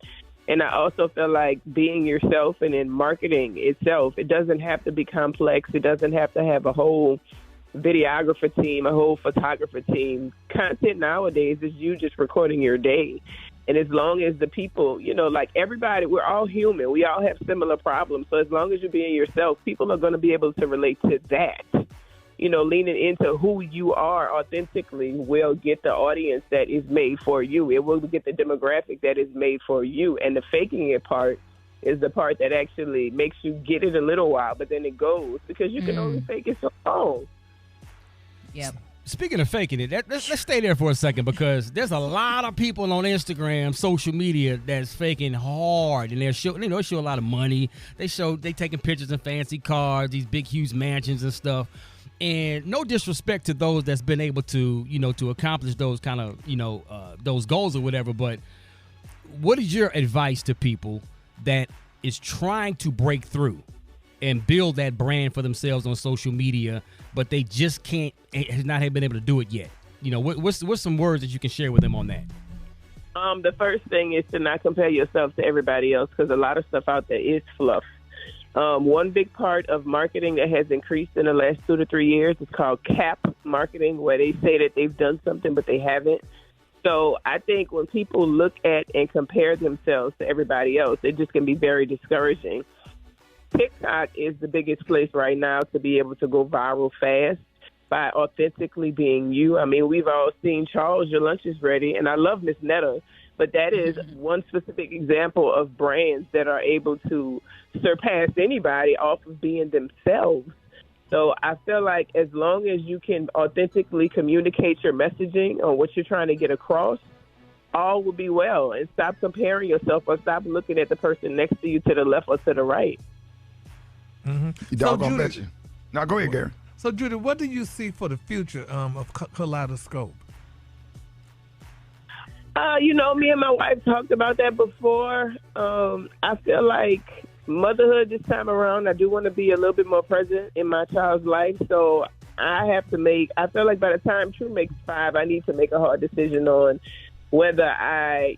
And I also feel like being yourself and in marketing itself, it doesn't have to be complex. It doesn't have to have a whole videographer team, a whole photographer team. Content nowadays is you just recording your day. And as long as the people, like everybody, we're all human. We all have similar problems. So as long as you're being yourself, people are going to be able to relate to that. Leaning into who you are authentically will get the audience that is made for you. It will get the demographic that is made for you. And the faking it part is the part that actually makes you get it a little while, but then it goes because you can only fake it so long. Yep. Speaking of faking it, let's stay there for a second, because there's a lot of people on Instagram, social media, that's faking hard, and they show a lot of money. They taking pictures in fancy cars, these big, huge mansions and stuff. And no disrespect to those that's been able to, to accomplish those kind of, those goals or whatever. But what is your advice to people that is trying to break through and build that brand for themselves on social media, but they just has not been able to do it yet? What's some words that you can share with them on that? The first thing is to not compare yourself to everybody else, because a lot of stuff out there is fluff. One big part of marketing that has increased in the last 2 to 3 years is called cap marketing, where they say that they've done something, but they haven't. So I think when people look at and compare themselves to everybody else, it just can be very discouraging. TikTok is the biggest place right now to be able to go viral fast by authentically being you. I mean, we've all seen Charles, Your Lunch is Ready, and I love Miss Netta. But that is one specific example of brands that are able to surpass anybody off of being themselves. So I feel like as long as you can authentically communicate your messaging on what you're trying to get across, all will be well. And stop comparing yourself, or stop looking at the person next to you to the left or to the right. You doggone bet you. Now go ahead, Gary. So, Judy, what do you see for the future of Kaleidoscope? Me and my wife talked about that before. I feel like motherhood this time around, I do want to be a little bit more present in my child's life. So I feel like by the time True makes 5, I need to make a hard decision on whether I,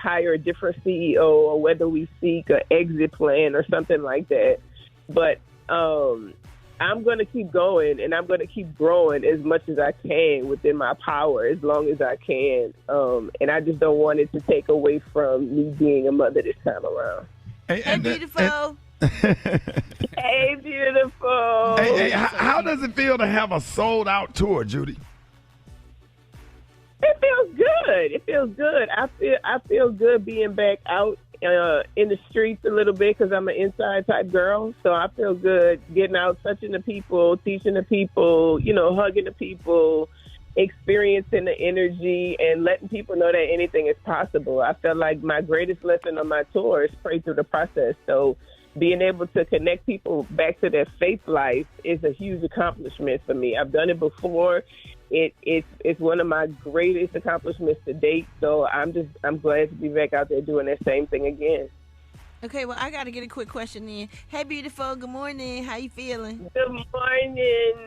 hire a different CEO or whether we seek an exit plan or something like that. But I'm going to keep going, and I'm going to keep growing as much as I can within my power, as long as I can. And I just don't want it to take away from me being a mother this time around. Hey, beautiful. Hey, beautiful. Hey, how does it feel to have a sold-out tour, Judy? It feels good. good. It feels good. I feel good being back out in the streets a little bit because I'm an inside type girl. So I feel good getting out, touching the people, teaching the people, hugging the people, experiencing the energy, and letting people know that anything is possible. I feel like my greatest lesson on my tour is pray through the process. So being able to connect people back to their faith life is a huge accomplishment for me. I've done it before. It's one of my greatest accomplishments to date. So I'm glad to be back out there doing that same thing again. Okay, well, I got to get a quick question in. Hey, beautiful. Good morning. How you feeling? Good morning.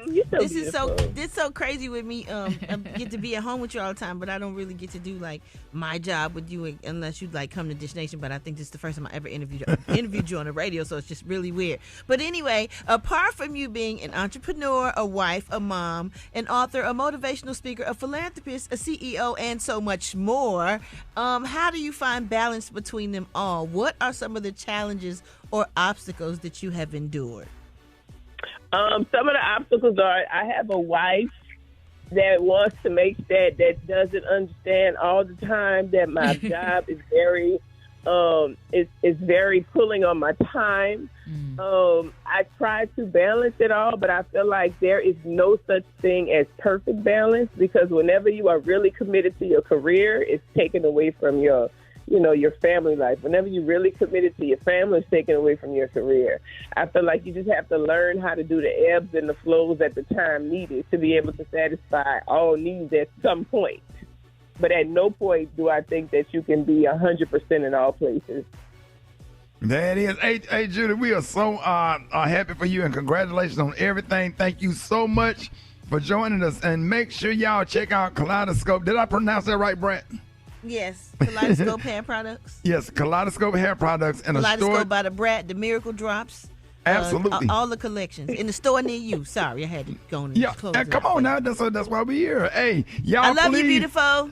You're so beautiful. This is so crazy with me. I get to be at home with you all the time, but I don't really get to do like my job with you unless you like come to Dish Nation. But I think this is the first time I ever interviewed you on the radio, so it's just really weird. But anyway, apart from you being an entrepreneur, a wife, a mom, an author, a motivational speaker, a philanthropist, a CEO, and so much more, how do you find balance between them all? What are some of the challenges or obstacles that you have endured? Some of the obstacles are I have a wife that wants to make that doesn't understand all the time that my job is very is very pulling on my time. I try to balance it all, but I feel like there is no such thing as perfect balance, because whenever you are really committed to your career, it's taken away from your family life. Whenever you're really committed to your family, it's taken away from your career. I feel like you just have to learn how to do the ebbs and the flows at the time needed to be able to satisfy all needs at some point. But at no point do I think that you can be 100% in all places. There it is. Hey, Judy, we are so happy for you, and congratulations on everything. Thank you so much for joining us. And make sure y'all check out Kaleidoscope. Did I pronounce that right, Brent? Yes, Kaleidoscope Hair Products. Yes, Kaleidoscope Hair Products. And Kaleidoscope a store by the Brat, the Miracle Drops. Absolutely. All the collections. In the store near you. Sorry, I had to go in and close it. Come on now. That's why we're here. Hey, y'all, I love please. you, beautiful.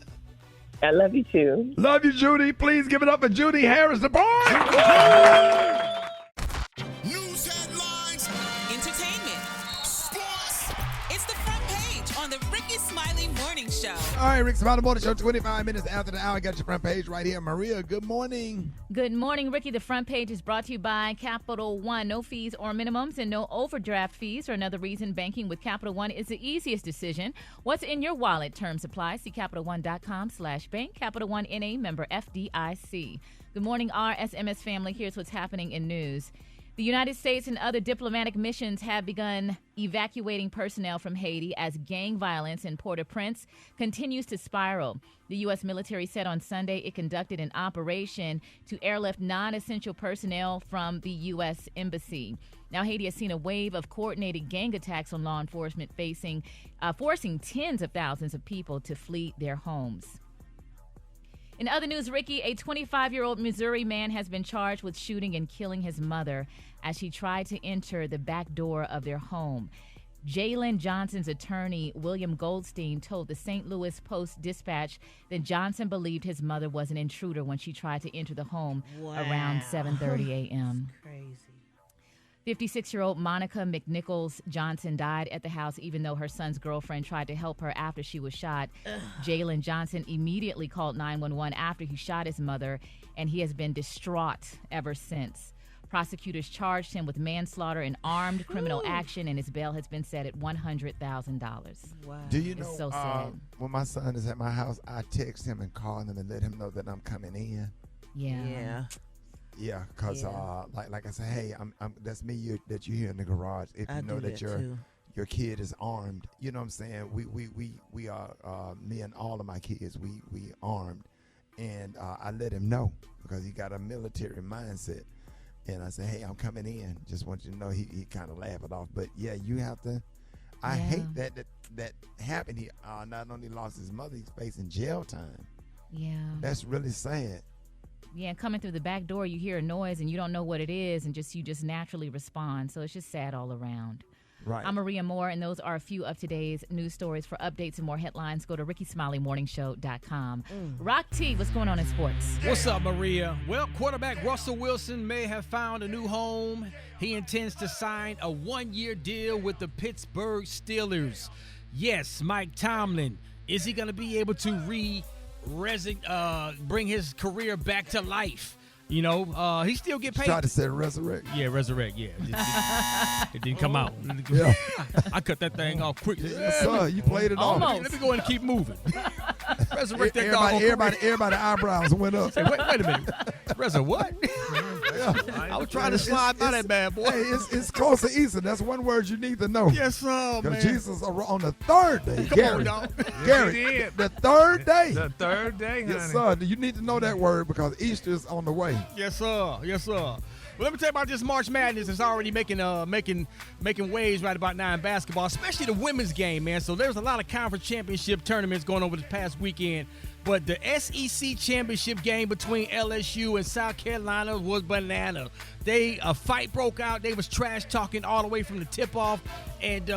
I love you too. Love you, Judy. Please give it up for Judy Harris, the boy. News headlines, entertainment, sports. It's the front page on the Rickey Smiley Morning Show. All right, Rickey Smiley Morning Show, 25 minutes after the hour. Got your front page right here. Maria, good morning. Good morning, Ricky. The front page is brought to you by Capital One. No fees or minimums and no overdraft fees are another reason banking with Capital One is the easiest decision. What's in your wallet? Terms apply. See CapitalOne.com/bank. Capital One NA, member FDIC. Good morning, RSMS family. Here's what's happening in news. The United States and other diplomatic missions have begun evacuating personnel from Haiti as gang violence in Port-au-Prince continues to spiral. The U.S. military said on Sunday it conducted an operation to airlift non-essential personnel from the U.S. Embassy. Now, Haiti has seen a wave of coordinated gang attacks on law enforcement, forcing tens of thousands of people to flee their homes. In other news, Ricky, a 25-year-old Missouri man has been charged with shooting and killing his mother as she tried to enter the back door of their home. Jalen Johnson's attorney, William Goldstein, told the St. Louis Post-Dispatch that Johnson believed his mother was an intruder when she tried to enter the home around 7:30 a.m. Crazy. 56-year-old Monica McNichols Johnson died at the house even though her son's girlfriend tried to help her after she was shot. Jalen Johnson immediately called 911 after he shot his mother, and he has been distraught ever since. Prosecutors charged him with manslaughter and armed criminal action, and his bail has been set at $100,000. Wow. Do you know, it's so sad. When my son is at my house, I text him and call him and let him know that I'm coming in. Yeah. Yeah, because like I said, hey, I'm that's me that you hear in the garage. If you know that your kid is armed, you know what I'm saying. We are me and all of my kids. We armed, and I let him know because he got a military mindset. And I said, hey, I'm coming in. Just want you to know. He kind of laughed it off, but yeah, you have to. I hate that happened. He not only lost his mother, he's facing jail time. Yeah, that's really sad. Yeah, coming through the back door, you hear a noise and you don't know what it is, and you just naturally respond. So it's just sad all around. Right. I'm Maria Moore, and those are a few of today's news stories. For updates and more headlines, go to RickeySmileyMorningShow.com. Rock T, what's going on in sports? What's up, Maria? Well, quarterback Russell Wilson may have found a new home. He intends to sign a one-year deal with the Pittsburgh Steelers. Yes, Mike Tomlin. Is he going to be able to bring his career back to life. You know, he still get paid. Tried to say resurrect. Yeah, resurrect. Yeah, it didn't come out. Yeah. I cut that thing off quick. Yes, sir. You played it off. Let me go ahead and keep moving. Resurrect that dog. Everybody eyebrows went up. Say, wait a minute. Resurrect what? I was trying to slide by that bad boy. Hey, it's close to Easter. That's one word you need to know. Yes, sir, man. Because Jesus on the third day. Come on, dog. Gary, the third day. The third day, honey. Yes, sir. You need to know that word because Easter's on the way. Yes, sir. Yes, sir. Well, let me tell you about this March Madness. It's already making waves right about now in basketball, especially the women's game, man. So there's a lot of conference championship tournaments going over this past weekend. But the SEC championship game between LSU and South Carolina was banana. A fight broke out. They was trash talking all the way from the tip-off. And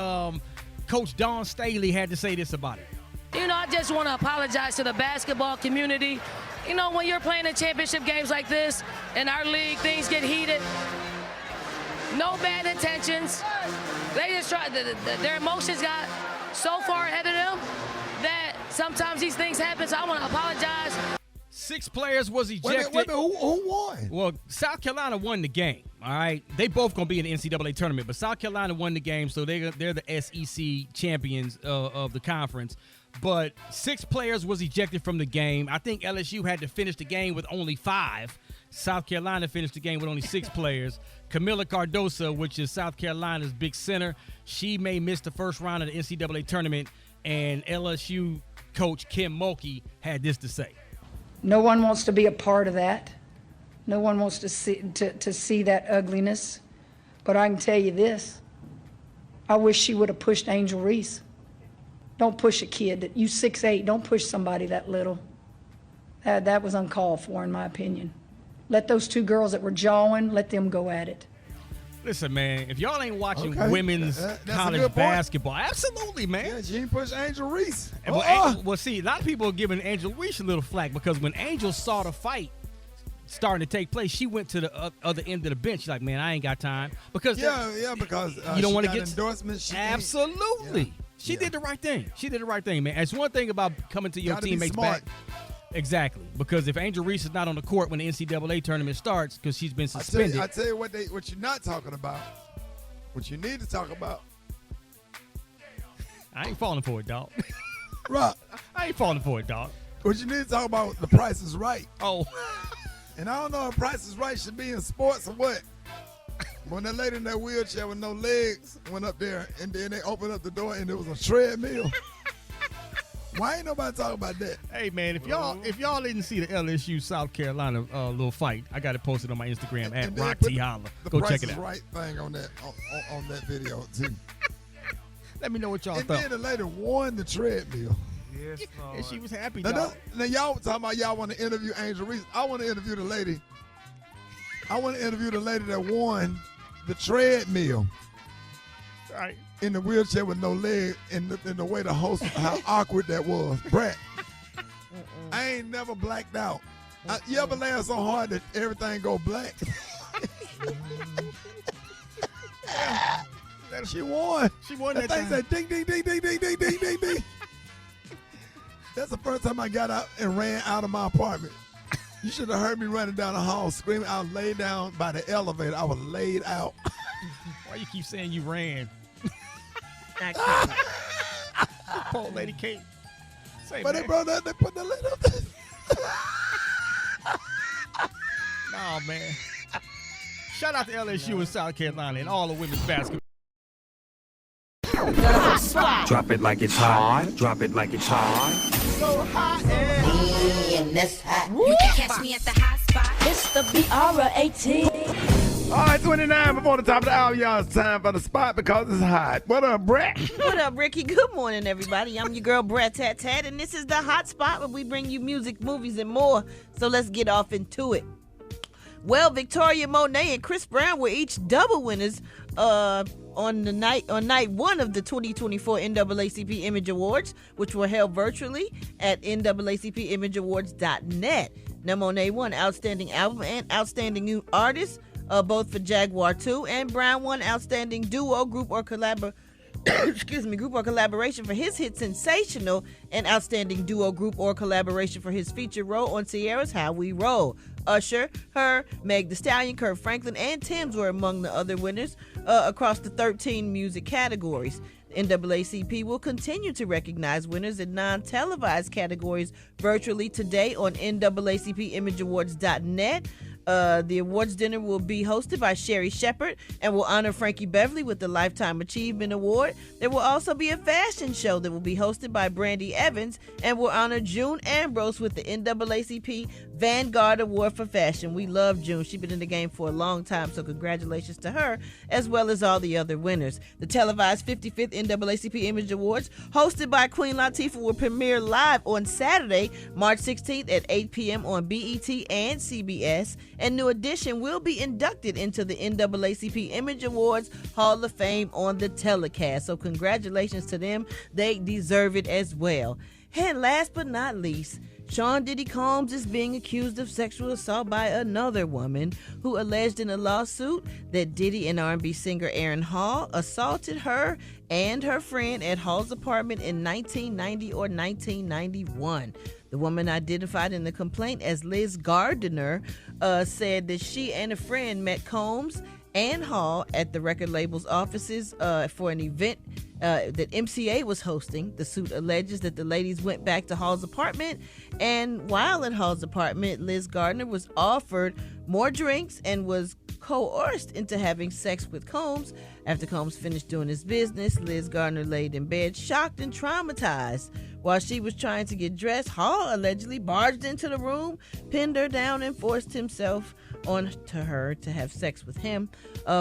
Coach Dawn Staley had to say this about it. You know, I just want to apologize to the basketball community. You know, when you're playing in championship games like this, in our league, things get heated. No bad intentions. They just tried, their emotions got so far ahead of them that sometimes these things happen, so I want to apologize. 6 players was ejected. Wait a minute, who won? Well, South Carolina won the game, all right? They both going to be in the NCAA tournament, but South Carolina won the game, so they're the SEC champions of the conference. But 6 players was ejected from the game. I think LSU had to finish the game with only 5. South Carolina finished the game with only 6 players. Camila Cardoso, which is South Carolina's big center, she may miss the first round of the NCAA tournament, and LSU coach Kim Mulkey had this to say. No one wants to be a part of that. No one wants to see that ugliness. But I can tell you this. I wish she would have pushed Angel Reese. Don't push a kid. You 6'8", don't push somebody that little. That was uncalled for, in my opinion. Let those 2 girls that were jawing, let them go at it. Listen, man, if y'all ain't watching women's college basketball, absolutely, man. Yeah, she ain't push Angel Reese. Well, see, a lot of people are giving Angel Reese a little flack because when Angel saw the fight starting to take place, she went to the other end of the bench. She's like, man, I ain't got time. Because because you don't want to get endorsements. Absolutely. Yeah. She did the right thing. She did the right thing, man. It's one thing about coming to your teammates back. Exactly. Because if Angel Reese is not on the court when the NCAA tournament starts because she's been suspended. I tell you what you're not talking about. What you need to talk about. I ain't falling for it, dog. Right. I ain't falling for it, dog. What you need to talk about, The Price is Right. Oh. And I don't know if Price is Right should be in sports or what. When that lady in that wheelchair with no legs went up there, and then they opened up the door, and there was a treadmill. Why ain't nobody talking about that? Hey man, if y'all didn't see the LSU South Carolina little fight, I got it posted on my Instagram at Rock T Holla. Go check it out. The Price is Right thing on that video too. Let me know what y'all thought. And then the lady won the treadmill. Yes, Lord. And she was happy. Now y'all talking about y'all want to interview Angel Reese. I want to interview the lady. I want to interview the lady that won the treadmill. All right. In the wheelchair with no leg, and the way the host, how awkward that was. Brett, I ain't never blacked out. You ever laugh so hard that everything go black? She won. She won that thing. Said ding, ding, ding, ding, ding, ding, ding, ding, ding. That's the first time I got out and ran out of my apartment. You should have heard me running down the hall screaming. I was laid down by the elevator. I was laid out. Why you keep saying you ran? Poor lady Kate. But they brought that, they put the lid up there. No, man. Shout out to LSU and South Carolina and all the women's basketball. Drop it like it's hot. Drop it like it's hot. So hot and that's hot. You can catch me at the hot spot. It's the BR18. All right, 29 before the top of the hour, y'all. It's time for the spot because it's hot. What up, Brett? What up, Ricky? Good morning, everybody. I'm your girl, Brett Tat Tat, and this is the hot spot where we bring you music, movies, and more. So let's get off into it. Well, Victoria Monet and Chris Brown were each double winners on night one of the 2024 NAACP Image Awards, which were held virtually at NAACPImageAwards.net. Now, Monet won Outstanding Album and Outstanding New Artist, both for Jaguar 2, and Brown won Outstanding Duo, Group, or group or collaboration for his hit Sensational, and outstanding duo, group, or collaboration for his featured role on Sierra's How We Roll. Usher, Her, Meg Thee Stallion, Kirk Franklin, and Tim's were among the other winners across the 13 music categories. The NAACP will continue to recognize winners in non-televised categories virtually today on NAACPImageAwards.net. The awards dinner will be hosted by Sherry Shepard and will honor Frankie Beverly with the Lifetime Achievement Award. There will also be a fashion show that will be hosted by Brandy Evans and will honor June Ambrose with the NAACP Vanguard Award for Fashion. We love June. She's been in the game for a long time, so congratulations to her, as well as all the other winners. The televised 55th NAACP Image Awards, hosted by Queen Latifah, will premiere live on Saturday, March 16th at 8 p.m. on BET and CBS. And New Edition will be inducted into the NAACP Image Awards Hall of Fame on the telecast. So congratulations to them. They deserve it as well. And last but not least, Sean Diddy Combs is being accused of sexual assault by another woman who alleged in a lawsuit that Diddy and R&B singer Aaron Hall assaulted her and her friend at Hall's apartment in 1990 or 1991. The woman, identified in the complaint as Liz Gardner, said that she and a friend met Combs and Hall at the record label's offices for an event that MCA was hosting. The suit alleges that the ladies went back to Hall's apartment, and while in Hall's apartment, Liz Gardner was offered more drinks and was coerced into having sex with Combs. After Combs finished doing his business, Liz Gardner laid in bed, shocked and traumatized. While she was trying to get dressed, Hall allegedly barged into the room, pinned her down, and forced himself onto her to have sex with him.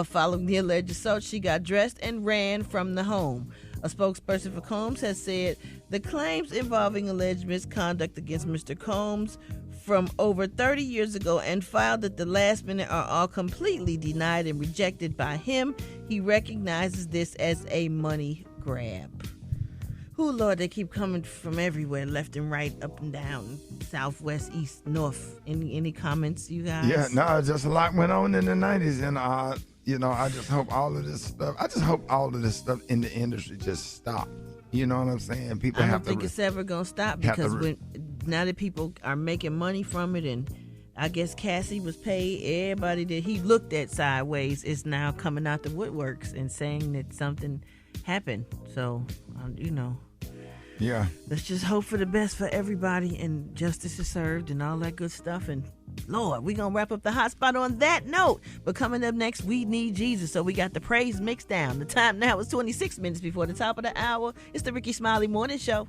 Following the alleged assault, she got dressed and ran from the home. A spokesperson for Combs has said the claims involving alleged misconduct against Mr. Combs from over 30 years ago and filed at the last minute are all completely denied and rejected by him. He recognizes this as a money grab. Oh, Lord, they keep coming from everywhere, left and right, up and down, south, west, east, north. Any comments, you guys? Yeah, no, just a lot went on in the 90s, and, I just hope all of this stuff in the industry just stop. You know what I'm saying? People I don't think it's ever going to stop because now that people are making money from it, and I guess Cassie was paid, everybody that he looked at sideways is now coming out the woodworks and saying that something happened. So, yeah, let's just hope for the best for everybody and justice is served and all that good stuff. And Lord, we're going to wrap up the hot spot on that note. But coming up next, we need Jesus. So we got the praise mixed down. The time now is 26 minutes before the top of the hour. It's the Rickey Smiley Morning Show.